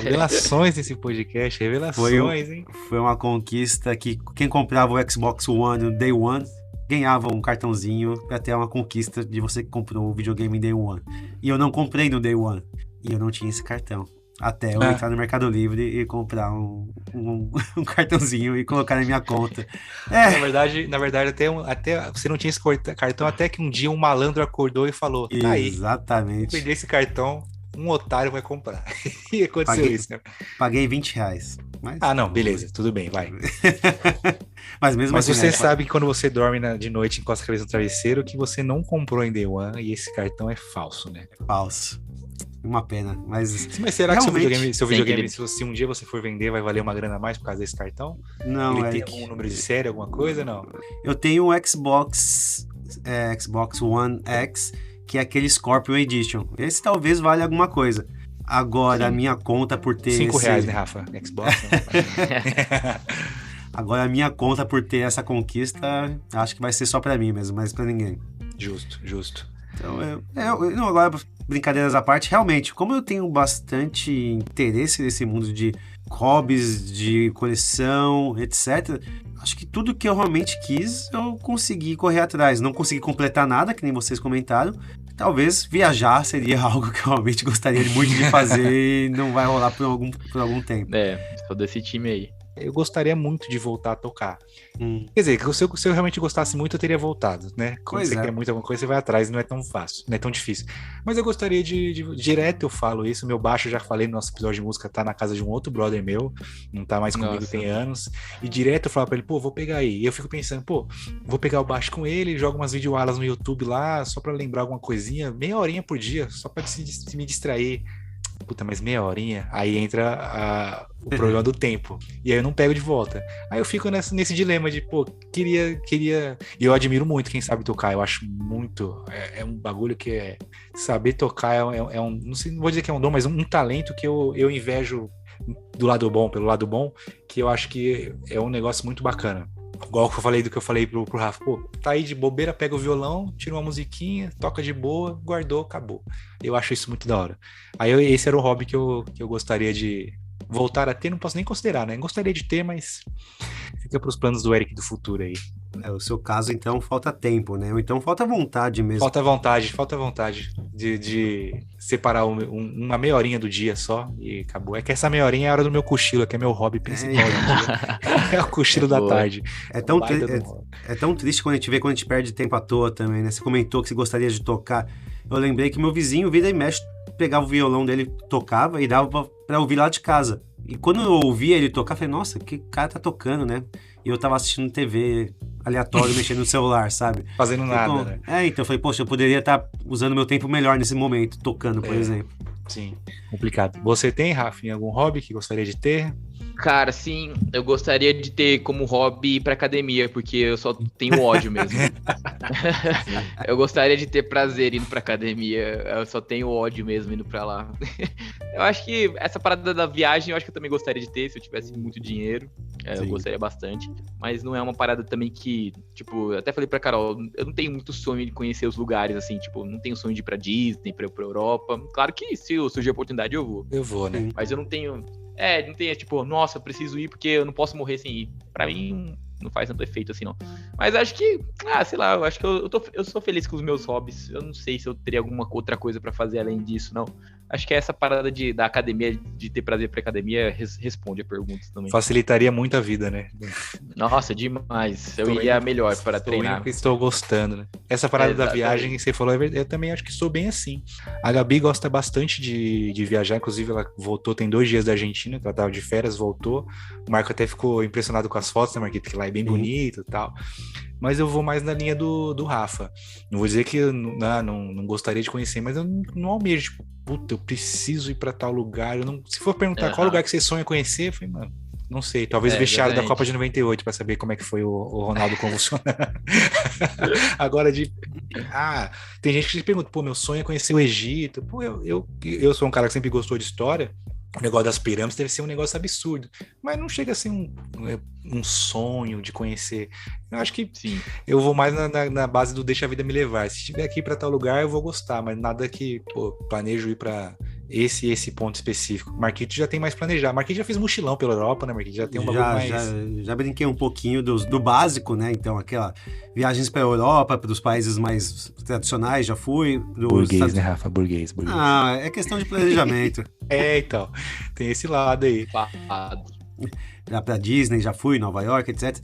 Revelações nesse podcast, revelações, hein? Foi uma conquista que quem comprava o Xbox One no Day One ganhava um cartãozinho pra ter uma conquista de você que comprou o videogame Day One. E eu não comprei no Day One. E eu não tinha esse cartão. Até eu entrar no Mercado Livre e comprar um cartãozinho e colocar na minha conta. Na verdade até você não tinha esse cartão, até que um dia um malandro acordou e falou, tá aí. Exatamente. Vou perder esse cartão, um otário vai comprar. E aconteceu isso, né? Paguei R$20. Mas... não, beleza, tudo bem, vai. Mas mesmo assim, você né? sabe que quando você dorme de noite, encosta a cabeça no travesseiro, que você não comprou em Day One e esse cartão é falso, né? É falso. Uma pena, mas será que seu videogame, se um dia você for vender, vai valer uma grana a mais por causa desse cartão? Não, Ele tem algum número de série, alguma coisa, não? Eu tenho um Xbox One X, que é aquele Scorpio Edition. Esse talvez valha alguma coisa. Agora, a minha conta por ter R$5, né, Rafa? Xbox. Agora, a minha conta por ter essa conquista, acho que vai ser só pra mim mesmo, mas pra ninguém. Justo. Então, agora, brincadeiras à parte, realmente, como eu tenho bastante interesse nesse mundo de hobbies, de coleção, etc., acho que tudo que eu realmente quis, eu consegui correr atrás. Não consegui completar nada, que nem vocês comentaram. Talvez viajar seria algo que eu realmente gostaria muito de fazer e não vai rolar por algum tempo. Sou desse time aí. eu gostaria muito de voltar a tocar. Quer dizer, se eu realmente gostasse muito, eu teria voltado, né? Quando você quer muito alguma coisa, você vai atrás, não é tão fácil, não é tão difícil. Mas eu gostaria direto eu falo isso, meu baixo, eu já falei no nosso episódio de música, tá na casa de um outro brother meu, não tá mais comigo tem anos, e direto eu falo pra ele, pô, vou pegar aí. E eu fico pensando, pô, vou pegar o baixo com ele, jogo umas videoaulas no YouTube lá, só pra lembrar alguma coisinha, meia horinha por dia, só pra se me distrair. Puta, mas meia horinha, aí entra o problema do tempo, e aí eu não pego de volta. Aí eu fico nesse dilema de, pô, queria, e eu admiro muito quem sabe tocar, eu acho muito, é um bagulho que saber tocar é um, não sei, não vou dizer que é um dom, mas um talento que eu invejo pelo lado bom, que eu acho que é um negócio muito bacana. Igual que eu falei pro Rafa, pô, tá aí de bobeira, pega o violão, tira uma musiquinha, toca de boa, guardou, acabou. Eu acho isso muito da hora. Aí esse era o hobby que eu gostaria de voltar a ter, não posso nem considerar, né? Gostaria de ter, mas fica pros planos do Eric do futuro aí. O seu caso, então, falta tempo, né? Ou então falta vontade mesmo. Falta vontade de separar uma meia horinha do dia só e acabou. É que essa meia horinha é a hora do meu cochilo, que é meu hobby principal do dia. É o cochilo da tarde. É tão triste quando a gente vê, quando a gente perde tempo à toa também, né? Você comentou que você gostaria de tocar. Eu lembrei que meu vizinho, vira e mexe, pegava o violão dele, tocava e dava pra ouvir lá de casa. E quando eu ouvia ele tocar, eu falei, nossa, que cara tá tocando, né? E eu tava assistindo TV aleatório, mexendo no celular, sabe? Fazendo nada, né? Então eu falei, poxa, eu poderia estar usando meu tempo melhor nesse momento, tocando, por exemplo. Sim, complicado. Você tem, Rafa, algum hobby que gostaria de ter? Cara, sim, eu gostaria de ter como hobby ir pra academia, porque eu só tenho ódio mesmo. Eu gostaria de ter prazer indo pra academia, eu só tenho ódio mesmo indo pra lá. Eu acho que essa parada da viagem, eu acho que eu também gostaria de ter, se eu tivesse muito dinheiro, eu gostaria bastante. Mas não é uma parada também que, tipo, eu até falei pra Carol, eu não tenho muito sonho de conhecer os lugares, assim, tipo, não tenho sonho de ir pra Disney, pra Europa. Claro que se surgir a oportunidade eu vou. Eu vou, né? Mas eu não tenho... não tem, tipo, nossa, eu preciso ir porque eu não posso morrer sem ir. Pra mim, não faz tanto efeito assim, não. Mas acho que, sei lá, eu acho que eu sou feliz com os meus hobbies. Eu não sei se eu teria alguma outra coisa pra fazer além disso, não. Acho que essa parada da academia, de ter prazer pra academia, responde a perguntas também. Facilitaria muito a vida, né? Nossa, demais. Eu iria melhor para treinar. Estou gostando, né? Essa parada da viagem que você falou, eu também acho que sou bem assim. A Gabi gosta bastante de viajar, inclusive ela voltou, tem 2 dias da Argentina, ela tava de férias, voltou. O Marco até ficou impressionado com as fotos, né, Marquito? Que lá é bem bonito e tal. Mas eu vou mais na linha do Rafa. Não vou dizer que eu não gostaria de conhecer, mas eu não almejo, tipo, puta, eu preciso ir pra tal lugar. Se for perguntar qual lugar que você sonha conhecer, eu falei, mano, não sei. Talvez o vestiário da Copa de 98 pra saber como é que foi o Ronaldo convulsionando. Agora tem gente que se pergunta, pô, meu sonho é conhecer o Egito. Pô, eu sou um cara que sempre gostou de história. O negócio das pirâmides deve ser um negócio absurdo, mas não chega a ser um sonho de conhecer. Eu acho que sim, eu vou mais na base do deixa a vida me levar. Se estiver aqui para tal lugar, eu vou gostar, mas nada que, pô, planejo ir para esse ponto específico. Marquito já tem mais planejado. Marquito já fez mochilão pela Europa, né, Marquito? Já tem um bagulho mais... Já brinquei um pouquinho do básico, né? Então, aquela viagens para a Europa, para os países mais tradicionais, já fui. Burguês, né, Rafa? Burguês. É questão de planejamento. Então, tem esse lado aí. Pra Disney, já fui, Nova York, etc.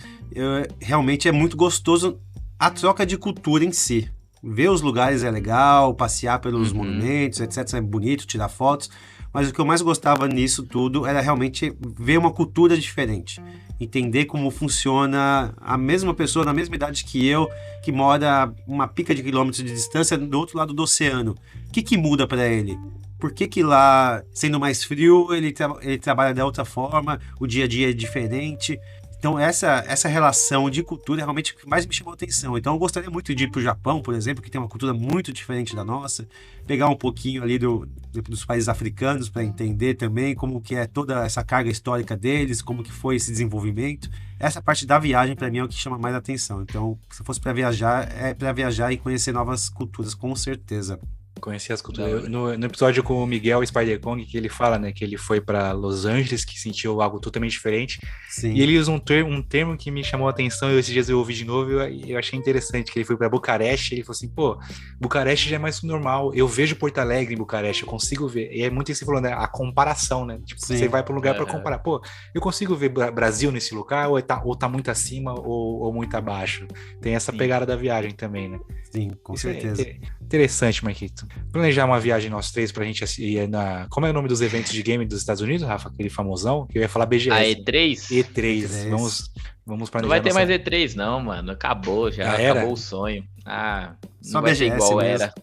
Realmente é muito gostoso a troca de cultura em si. Ver os lugares é legal, passear pelos monumentos, etc. É bonito, tirar fotos. Mas o que eu mais gostava nisso tudo era realmente ver uma cultura diferente. Entender como funciona a mesma pessoa, na mesma idade que eu, que mora uma pica de quilômetros de distância do outro lado do oceano. O que muda para ele? Por que lá, sendo mais frio, ele trabalha da outra forma, o dia a dia é diferente? Então, essa relação de cultura é realmente o que mais me chamou a atenção. Então, eu gostaria muito de ir para o Japão, por exemplo, que tem uma cultura muito diferente da nossa, pegar um pouquinho ali dos países africanos para entender também como que é toda essa carga histórica deles, como que foi esse desenvolvimento. Essa parte da viagem, para mim, é o que chama mais atenção. Então, se fosse para viajar, é para viajar e conhecer novas culturas, com certeza. Conheci as culturas. No episódio com o Miguel Spider-Kong, que ele fala, né, que ele foi pra Los Angeles, que sentiu algo totalmente diferente. Sim. E ele usa um termo que me chamou a atenção, e esses dias eu ouvi de novo, e eu achei interessante, que ele foi pra Bucareste, e ele falou assim, pô, Bucareste já é mais normal, eu vejo Porto Alegre em Bucareste, eu consigo ver. E é muito isso que você falou, né, a comparação, né? Tipo, Sim. você vai pra um lugar pra comparar. Pô, eu consigo ver Brasil nesse lugar, ou tá muito acima, ou muito abaixo. Tem essa pegada da viagem também, né? Sim, com Isso certeza. É interessante, Marquito. Planejar uma viagem nós três pra gente ir na... Como é o nome dos eventos de game dos Estados Unidos, Rafa? Aquele famosão, que eu ia falar BGS. A E3? E3. Vamos planejar. Não vai ter mais E3 não, mano. Acabou já. Acabou o sonho. Só não vai BGS ser igual mesmo. era.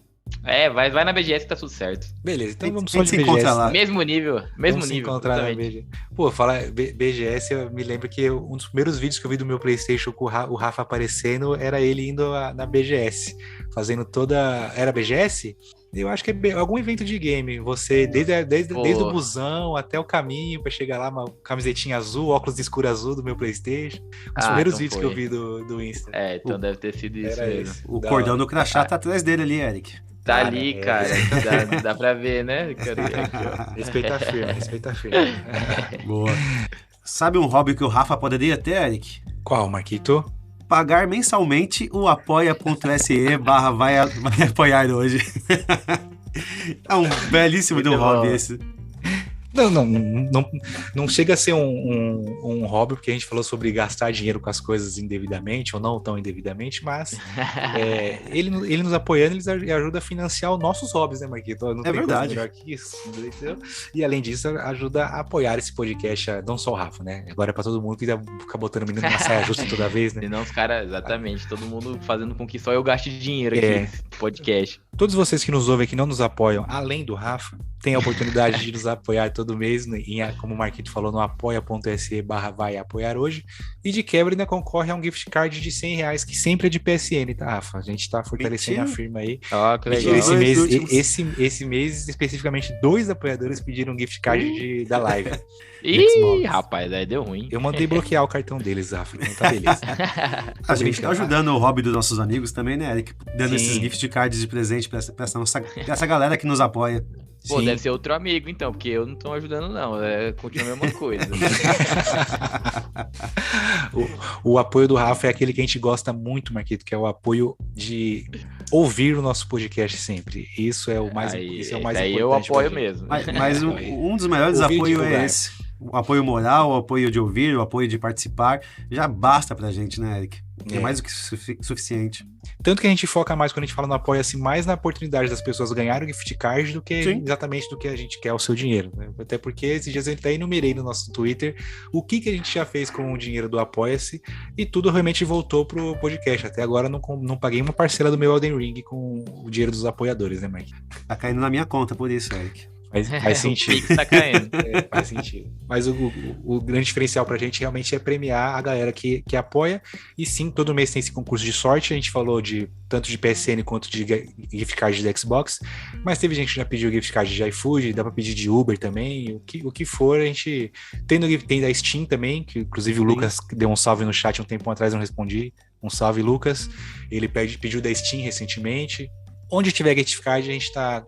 Vai na BGS que tá tudo certo. Beleza, então vamos Tem só que de se encontrar BGS. lá. Mesmo nível. Vamos se encontrar na BGS. Pô, BGS, eu me lembro que um dos primeiros vídeos que eu vi do meu PlayStation com o Rafa aparecendo era ele indo na BGS, fazendo toda... Era BGS? Eu acho que é algum evento de game. Você, desde o busão até o caminho pra chegar lá, uma camisetinha azul, óculos escuro azul do meu PlayStation. Os primeiros então vídeos foi. que eu vi do Insta. Então deve ter sido isso Era mesmo. esse. O cordão do crachá tá atrás dele ali, Eric. Tá ali, cara. Dá pra ver, né? Respeita firme. Boa. Sabe um hobby que o Rafa poderia ter, Eric? Qual, Marquito? Pagar mensalmente o apoia.se/vai apoiar hoje. É um belíssimo de um hobby esse. Não chega a ser um hobby, porque a gente falou sobre gastar dinheiro com as coisas indevidamente, ou não tão indevidamente, mas ele nos apoiando, ele ajuda a financiar os nossos hobbies, né, Marquito? Não é verdade. Melhor que isso, entendeu? E além disso, ajuda a apoiar esse podcast, não só o Rafa, né? Agora é pra todo mundo que fica botando o menino na saia justa toda vez, né? Senão os caras, exatamente, todo mundo fazendo com que só eu gaste dinheiro aqui nesse podcast. Todos vocês que nos ouvem, que não nos apoiam, além do Rafa, têm a oportunidade de nos apoiar todo mês, como o Marquito falou, no apoia.se/vai apoiar hoje. E de quebra ainda concorre a um gift card de R$100, que sempre é de PSN, tá, Rafa? A gente tá fortalecendo a firma aí. Ó, que legal. Esse mês, especificamente, 2 apoiadores pediram um gift card da live. Ih, rapaz, aí deu ruim. Eu mandei bloquear o cartão deles, Rafa, então tá beleza. A gente tá ajudando o hobby dos nossos amigos também, né, Eric? Dando Sim. esses gift cards de presente pra essa galera que nos apoia. Pô, Sim. deve ser outro amigo, então, porque eu não tô ajudando, não. Continua a mesma coisa. O apoio do Rafa é aquele que a gente gosta muito, Marquito, que é o apoio de ouvir o nosso podcast sempre. Isso é o mais importante. Aí eu apoio mesmo. Mas um dos melhores Ouvir e apoios divulgar. é esse. O apoio moral, o apoio de ouvir, o apoio de participar. Já basta pra gente, né, Eric? É mais do que suficiente. Tanto que a gente foca mais, quando a gente fala no Apoia-se, mais na oportunidade das pessoas ganharem o gift card do que exatamente do que a gente quer, o seu dinheiro, né? Até porque esses dias eu até enumerei no nosso Twitter o que a gente já fez com o dinheiro do Apoia-se, e tudo realmente voltou pro podcast. Até agora eu não paguei uma parcela do meu Elden Ring com o dinheiro dos apoiadores, né, Mike? Tá caindo na minha conta por isso, Eric. Faz sentido. O Pix tá caindo. Faz sentido. Mas o grande diferencial pra gente realmente é premiar a galera que apoia. E sim, todo mês tem esse concurso de sorte. A gente falou tanto de PSN quanto de gift card de Xbox. Mas teve gente que já pediu gift card de iFood, dá pra pedir de Uber também. O que for, a gente tem da Steam também, que inclusive o Lucas deu um salve no chat um tempo atrás, não respondi. Um salve, Lucas. Ele pediu da Steam recentemente. Onde tiver gift card, a gente tá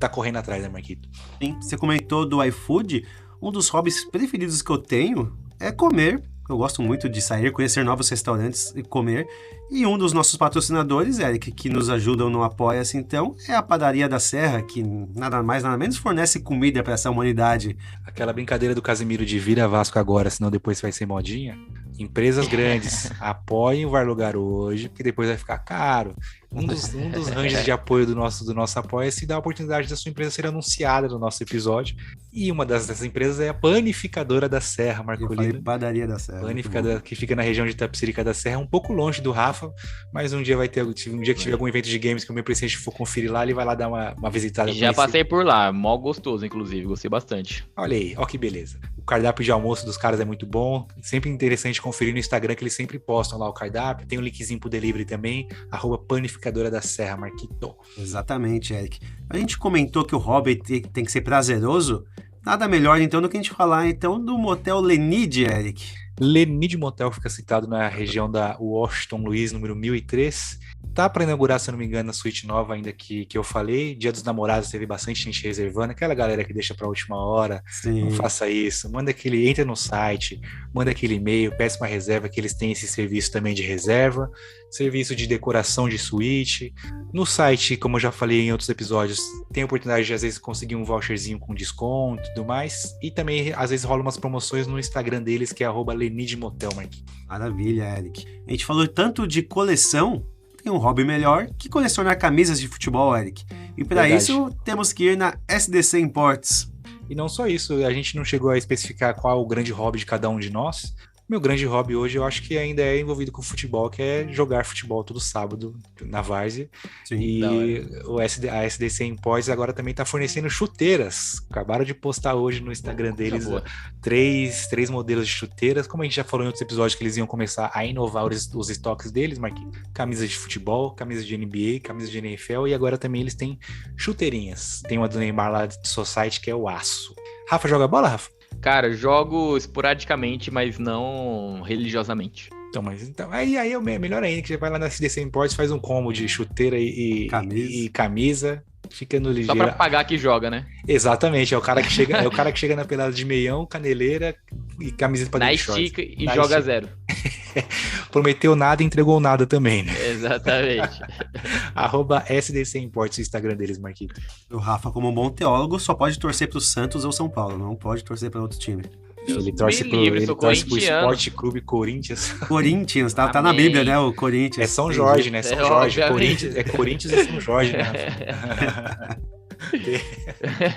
correndo atrás, né, Marquito? Sim, você comentou do iFood. Um dos hobbies preferidos que eu tenho é comer. Eu gosto muito de sair, conhecer novos restaurantes e comer. E um dos nossos patrocinadores, Eric, que nos ajudam no Apoia-se, então, é a Padaria da Serra, que nada mais, nada menos fornece comida para essa humanidade. Aquela brincadeira do Casimiro de vira Vasco agora, senão depois vai ser modinha. Empresas grandes, apoiem o Vai Lugar hoje, porque depois vai ficar caro. Um dos ranges de apoio do nosso Apoia-se dá a oportunidade da sua empresa ser anunciada no nosso episódio. E uma dessas empresas é a Panificadora da Serra, Marcolino. Padaria da Serra. Panificadora, que fica na região de Itapecerica da Serra, um pouco longe do Rafa, mas um dia que tiver algum evento de games que o meu PlayStation for conferir lá, ele vai lá dar uma visitada. Já passei por lá, mó gostoso, inclusive, gostei bastante. Olha aí, ó que beleza. O cardápio de almoço dos caras é muito bom, sempre interessante conferir no Instagram, que eles sempre postam lá o cardápio, tem um linkzinho pro delivery também, @Panificadora da Serra, Marquito. Exatamente, Eric. A gente comentou que o hobby tem que ser prazeroso, nada melhor então do que a gente falar então do Motel Lenid, Eric. Lenid Motel fica citado na região da Washington Luiz, número 1003. Tá para inaugurar, se eu não me engano, na suíte nova ainda que eu falei. Dia dos Namorados teve bastante gente reservando. Aquela galera que deixa para a última hora. Sim. Não faça isso. Entra no site, manda aquele e-mail, peça uma reserva, que eles têm esse serviço também de reserva. Serviço de decoração de suíte. No site, como eu já falei em outros episódios, tem a oportunidade de às vezes conseguir um voucherzinho com desconto e tudo mais. E também às vezes rola umas promoções no Instagram deles, que é @lenidmotel, Marquinhos. Maravilha, Eric. A gente falou tanto de coleção, tem um hobby melhor que colecionar camisas de futebol, Eric. E para isso, temos que ir na SDC Imports. E não só isso, a gente não chegou a especificar qual o grande hobby de cada um de nós. Meu grande hobby hoje, eu acho que ainda é envolvido com futebol, que é jogar futebol todo sábado na várzea. Sim, e a SDC Imports agora também está fornecendo chuteiras. Acabaram de postar hoje no Instagram deles três modelos de chuteiras. Como a gente já falou em outros episódios, que eles iam começar a inovar os estoques deles, Marquinhos. Camisas de futebol, camisas de NBA, camisas de NFL, e agora também eles têm chuteirinhas. Tem uma do Neymar lá de Society, que é o Aço. Rafa, joga bola, Rafa? Cara, jogo esporadicamente, mas não religiosamente. Então, aí é melhor ainda, que você vai lá na SDC Imports, faz um combo de chuteira e camisa, fica no ligeiro. Só pra pagar que joga, né? Exatamente, é o cara que chega na pelada de meião, caneleira e camiseta pra dentro de estica e joga zero. Prometeu nada e entregou nada também, né? Exatamente. @SDC Imports, o Instagram deles, Marquinhos. O Rafa, como um bom teólogo, só pode torcer pro Santos ou São Paulo, não pode torcer para outro time. Ele torce pro Esporte Clube Corinthians. Corinthians, tá na Bíblia, né? O Corinthians. É São Jorge, né? São Jorge. Corinthians e São Jorge, né?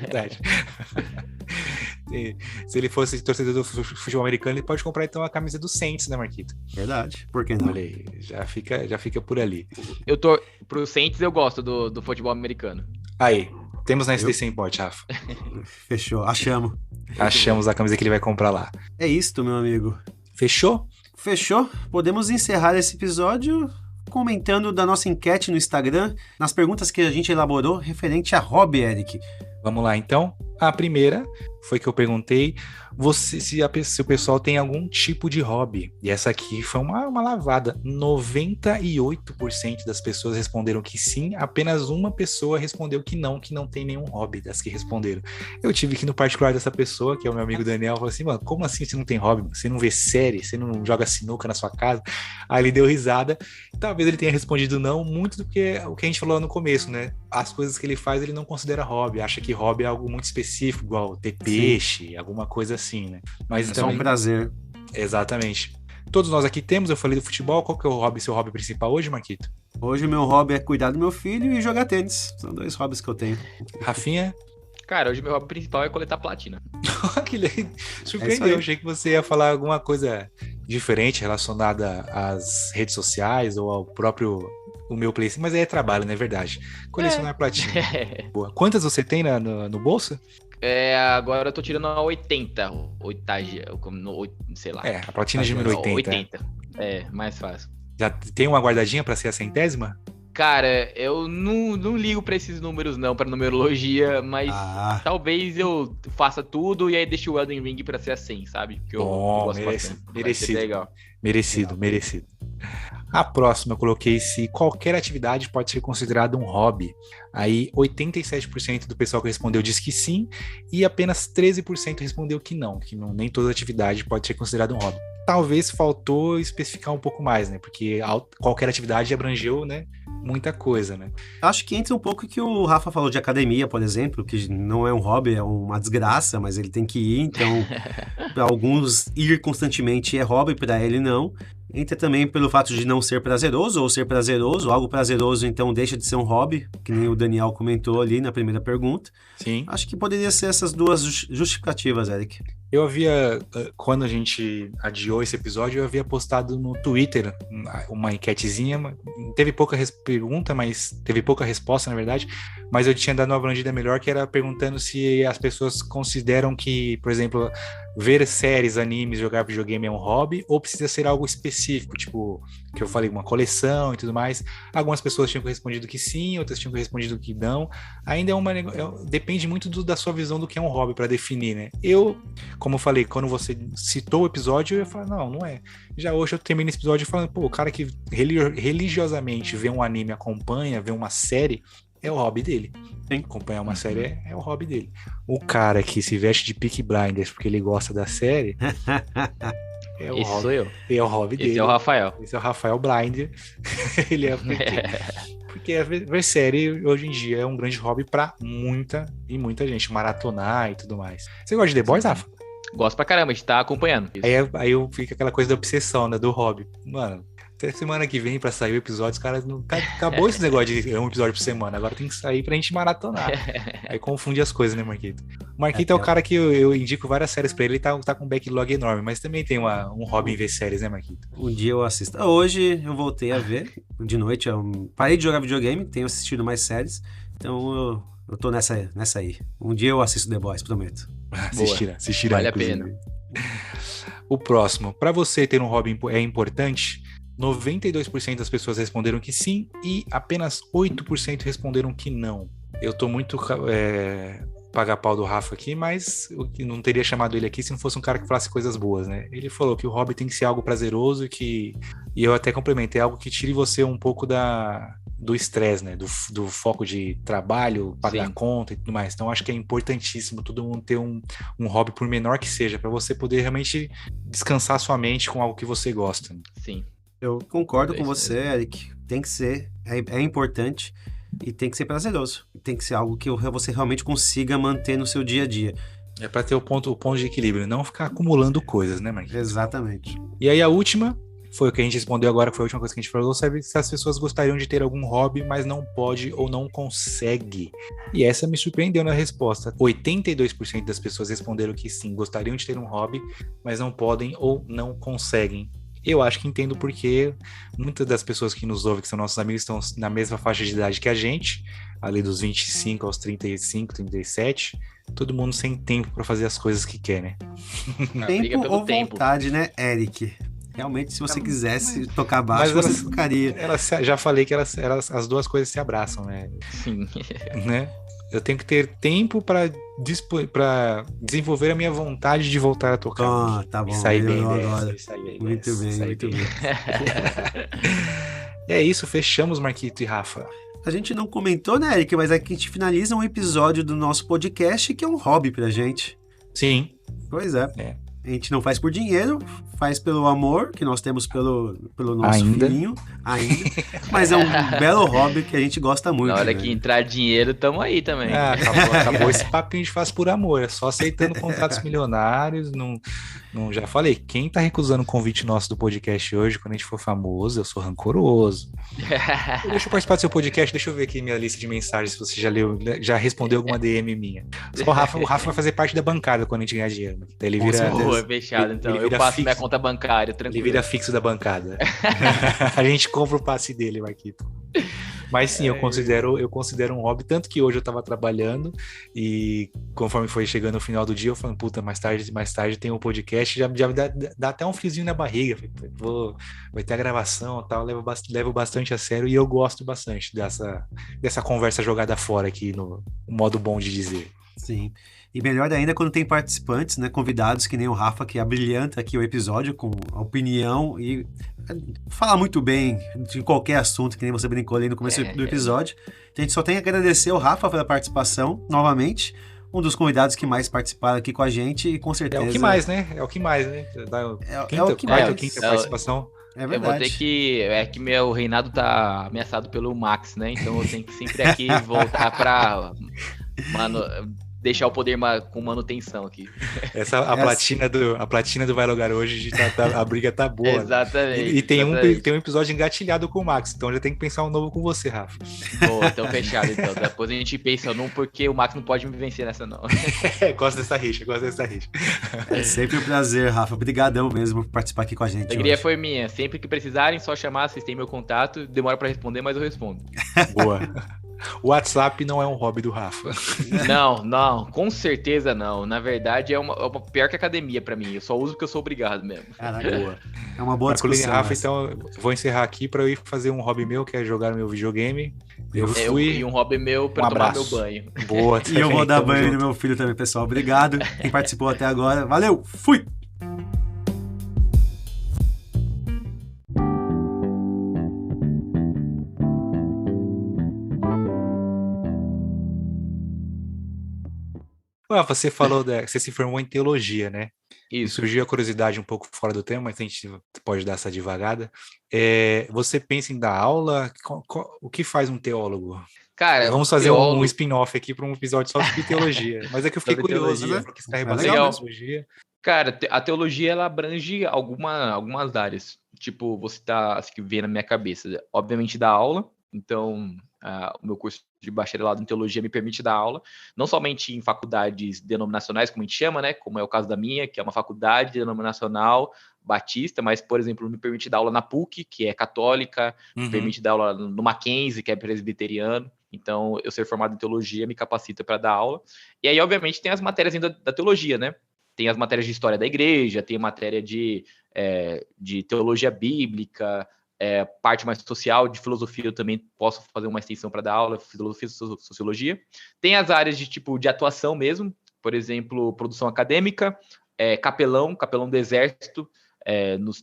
Verdade. Se ele fosse torcedor do futebol americano, ele pode comprar então a camisa do Saints, né, Marquito? Verdade, por que não? Olha aí, já fica por ali. Pro Saints eu gosto do futebol americano. Aí, temos na SDC Import, Rafa. Fechou, achamos a camisa que ele vai comprar lá. É isto, meu amigo. Fechou? Fechou. Podemos encerrar esse episódio comentando da nossa enquete no Instagram, nas perguntas que a gente elaborou referente a hobby, Eric. Vamos lá, então. A primeira foi que eu perguntei se o pessoal tem algum tipo de hobby. E essa aqui foi uma lavada. 98% das pessoas responderam que sim. Apenas uma pessoa respondeu que não tem nenhum hobby das que responderam. Eu tive que ir no particular dessa pessoa, que é o meu amigo Daniel, falou assim, mano, como assim você não tem hobby? Você não vê série? Você não joga sinuca na sua casa? Aí ele deu risada. Talvez ele tenha respondido não, muito do que o que a gente falou no começo, né? As coisas que ele faz, ele não considera hobby. Acha que hobby é algo muito específico, igual ter peixe, alguma coisa assim, né? Mas é também... só um prazer. Exatamente. Todos nós aqui temos, eu falei do futebol. Qual que é o seu hobby principal hoje, Marquito? Hoje o meu hobby é cuidar do meu filho e jogar tênis. São 2 hobbies que eu tenho. Rafinha? Cara, hoje meu hobby principal é coletar platina. Surpreendeu, eu achei que você ia falar alguma coisa diferente relacionada às redes sociais ou ao próprio... o meu PlayStation, mas aí é trabalho, não é verdade? Colecionar platina. Boa. Quantas você tem no bolso? Agora eu tô tirando a 80, sei lá. A platina de número 80. Mais fácil. Já tem uma guardadinha pra ser a 100ª? Cara, eu não ligo pra esses números não, pra numerologia, mas talvez eu faça tudo e aí deixe o Elden Ring pra ser a 100, sabe? Porque eu gosto bastante. Merecido. Legal. Merecido. A próxima eu coloquei se qualquer atividade pode ser considerada um hobby. Aí 87% do pessoal que respondeu disse que sim e apenas 13% respondeu que não, nem toda atividade pode ser considerada um hobby. Talvez faltou especificar um pouco mais, né? Porque qualquer atividade abrangeu, né? Muita coisa, né? Acho que entra um pouco que o Rafa falou de academia, por exemplo, que não é um hobby, é uma desgraça, mas ele tem que ir, então para alguns ir constantemente é hobby, para ele não. Entra também pelo fato de não ser prazeroso ou ser prazeroso, algo prazeroso então deixa de ser um hobby, que nem o Daniel comentou ali na primeira pergunta. Sim. Acho que poderia ser essas duas justificativas, Eric. Eu havia, quando a gente adiou esse episódio, eu havia postado no Twitter uma enquetezinha, teve pouca pergunta, mas teve pouca resposta, na verdade, mas eu tinha dado uma abrangida melhor, que era perguntando se as pessoas consideram que, por exemplo, ver séries, animes, jogar videogame é um hobby, ou precisa ser algo específico, tipo, que eu falei, uma coleção e tudo mais. Algumas pessoas tinham respondido que sim, outras tinham respondido que não. Ainda depende muito da sua visão do que é um hobby para definir, né? Eu como eu falei, quando você citou o episódio, eu ia falar, não é. Já hoje eu termino esse episódio falando, pô, o cara que religiosamente vê um anime, acompanha, vê uma série, é o hobby dele. Acompanhar uma série é o hobby dele. O cara que se veste de Peaky Blinders porque ele gosta da série... Esse sou eu. É o hobby dele. Esse é o Rafael. Esse é o Rafael Blinder. Ele é porque ver série hoje em dia é um grande hobby pra muita gente, maratonar e tudo mais. Você gosta de The Boys, Rafa? Gosto pra caramba, a gente tá acompanhando. Aí eu fico aquela coisa da obsessão, né, do hobby. Mano, até semana que vem pra sair o episódio, os caras não... Acabou esse negócio de um episódio por semana, agora tem que sair pra gente maratonar. Aí confunde as coisas, né, Marquito? O Marquito é o cara que eu indico várias séries pra ele, tá com um backlog enorme, mas também tem um hobby em ver séries, né, Marquito? Um dia eu assisto. Hoje eu voltei a ver, de noite, eu parei de jogar videogame, tenho assistido mais séries, então eu tô nessa aí. Um dia eu assisto The Boys, prometo. Assistirá. Vale inclusive. a pena. O próximo, pra você ter um hobby é importante? 92% das pessoas responderam que sim e apenas 8% responderam que não. Eu tô muito pagar pau do Rafa aqui, mas eu não teria chamado ele aqui se não fosse um cara que falasse coisas boas, né? Ele falou que o hobby tem que ser algo prazeroso e eu até complementei, algo que tire você um pouco do estresse, né? Do foco de trabalho, pagar conta e tudo mais. Então acho que é importantíssimo todo mundo ter um hobby, por menor que seja, para você poder realmente descansar sua mente com algo que você gosta. Sim. Eu concordo com você, Eric. Tem que ser, é importante e tem que ser prazeroso. Tem que ser algo que você realmente consiga manter no seu dia a dia. É para ter o ponto de equilíbrio, não ficar acumulando coisas, né, Marquinhos? Exatamente. E aí a última, foi o que a gente respondeu agora, que foi a última coisa que a gente falou, sabe se as pessoas gostariam de ter algum hobby, mas não pode ou não consegue. E essa me surpreendeu na resposta. 82% das pessoas responderam que sim, gostariam de ter um hobby, mas não podem ou não conseguem. Eu acho que entendo porque muitas das pessoas que nos ouvem, que são nossos amigos, estão na mesma faixa de idade que a gente, ali dos 25 aos 35, 37, todo mundo sem tempo para fazer as coisas que quer, né? Tempo ou vontade, né, Eric? Realmente, se você quisesse tocar baixo, você tocaria. Já falei que as duas coisas se abraçam, né? Sim. Né? Eu tenho que ter tempo para desenvolver a minha vontade de voltar a tocar. Tá bom. Sair bem agora. Muito bem. E é isso, fechamos, Marquito e Rafa. A gente não comentou, né, Eric? Mas aqui a gente finaliza um episódio do nosso podcast que é um hobby pra gente. Sim. Pois é. A gente não faz por dinheiro, faz pelo amor que nós temos pelo nosso filhinho, ainda. Mas é um belo hobby que a gente gosta muito. Na hora que entrar dinheiro, tamo aí também. Acabou esse papinho a gente faz por amor, é só aceitando contratos milionários. Não, já falei, quem tá recusando o convite nosso do podcast hoje, quando a gente for famoso, eu sou rancoroso. Deixa eu participar do seu podcast, deixa eu ver aqui minha lista de mensagens, se você já respondeu alguma DM minha. Só o Rafa vai fazer parte da bancada quando a gente ganhar dinheiro. Daí ele vira... fechado, então. Eu passo minha conta bancária, tranquilo. Ele vira fixo da bancada. A gente compra o passe dele, Marquito. Mas sim, eu considero um hobby, tanto que hoje eu tava trabalhando e conforme foi chegando no final do dia, eu falei, puta, mais tarde tem um podcast, já dá até um friozinho na barriga. Vai ter a gravação e tal, levo bastante a sério e eu gosto bastante dessa conversa jogada fora aqui, no modo bom de dizer. Sim. E melhor ainda quando tem participantes, né, convidados que nem o Rafa, que abrilhanta aqui o episódio com a opinião e fala muito bem de qualquer assunto, que nem você brincou ali no começo do episódio. A gente só tem que agradecer ao Rafa pela participação, novamente, um dos convidados que mais participaram aqui com a gente e com certeza... É o que mais, né? Quinta participação. É verdade. Eu vou ter que... É que meu reinado tá ameaçado pelo Max, né? Então eu tenho que sempre aqui voltar pra... Mano... deixar o poder com manutenção aqui. A platina do Vai Logar hoje, a briga tá boa. Exatamente. E tem um episódio engatilhado com o Max, então já tem que pensar um novo com você, Rafa. Pô, então fechado, então. Depois a gente pensa num, porque o Max não pode me vencer nessa, não. Gosto dessa rixa. É sempre um prazer, Rafa. Obrigadão mesmo por participar aqui com a gente. A alegria foi minha. Sempre que precisarem, só chamar, vocês têm meu contato. Demora pra responder, mas eu respondo. Boa. O WhatsApp não é um hobby do Rafa. Não, com certeza não. Na verdade, é uma pior que academia pra mim. Eu só uso porque eu sou obrigado mesmo. Caraca, é uma boa Marcolini discussão. Rafa, essa. então, eu vou encerrar aqui para eu ir fazer um hobby meu, que é jogar meu videogame. Eu fui. E um hobby meu pra Um tomar abraço. meu banho. Boa, E eu vou dar tamo banho junto. no meu filho também, pessoal. Obrigado. Quem participou até agora. Valeu, fui! Rafa, você falou que você se formou em teologia, né? E Isso. surgiu a curiosidade um pouco fora do tema, mas a gente pode dar essa devagada. Você pensa em dar aula? O que faz um teólogo? Cara, Vamos fazer um spin-off aqui para um episódio só sobre teologia. Mas é que eu fiquei Sobre curioso, teologia. né? Porque você está Legal. rebatendo a teologia. Cara, a teologia ela abrange algumas áreas. Tipo, você tá as que vê na minha cabeça. Obviamente da aula. Então, o meu curso de bacharelado em teologia me permite dar aula, não somente em faculdades denominacionais, como a gente chama, né? Como é o caso da minha, que é uma faculdade denominacional batista, mas, por exemplo, me permite dar aula na PUC, que é católica, me permite dar aula no Mackenzie, que é presbiteriano. Então, eu ser formado em teologia me capacita para dar aula. E aí, obviamente, tem as matérias ainda da teologia, né? Tem as matérias de história da igreja, tem matéria de teologia bíblica, parte mais social, de filosofia eu também posso fazer uma extensão para dar aula, filosofia e sociologia. Tem as áreas de atuação mesmo, por exemplo, produção acadêmica, capelão do exército,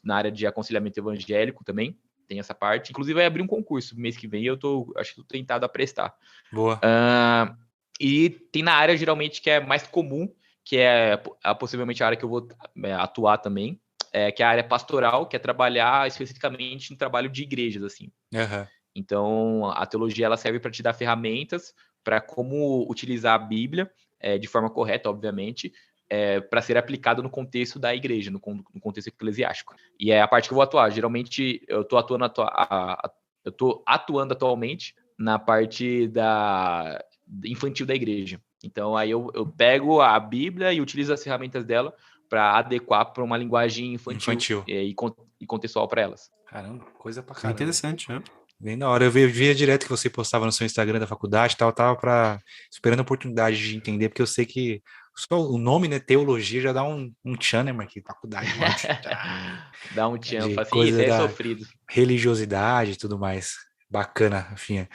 na área de aconselhamento evangélico também, tem essa parte. Inclusive vai abrir um concurso mês que vem, acho que estou tentado a prestar. Boa. E tem na área geralmente que é mais comum, que é possivelmente a área que eu vou atuar também, que é a área pastoral, que é trabalhar especificamente no trabalho de igrejas, assim. Uhum. Então, a teologia ela serve para te dar ferramentas para como utilizar a Bíblia de forma correta, obviamente, para ser aplicado no contexto da igreja, no contexto eclesiástico. E é a parte que eu vou atuar. Geralmente, eu estou atuando atualmente na parte infantil da igreja. Então, aí eu pego a Bíblia e utilizo as ferramentas dela para adequar para uma linguagem infantil. E contextual para elas. Caramba, coisa pra É caramba. interessante, né? Bem da hora. Eu via direto que você postava no seu Instagram da faculdade e tal, tava esperando a oportunidade de entender, porque eu sei que só o nome, né, teologia, já dá um tchan, né, Marquinhos? Faculdade. Dá um tchan, de assim, coisa isso é da sofrido. religiosidade e tudo mais. Bacana, Rafinha.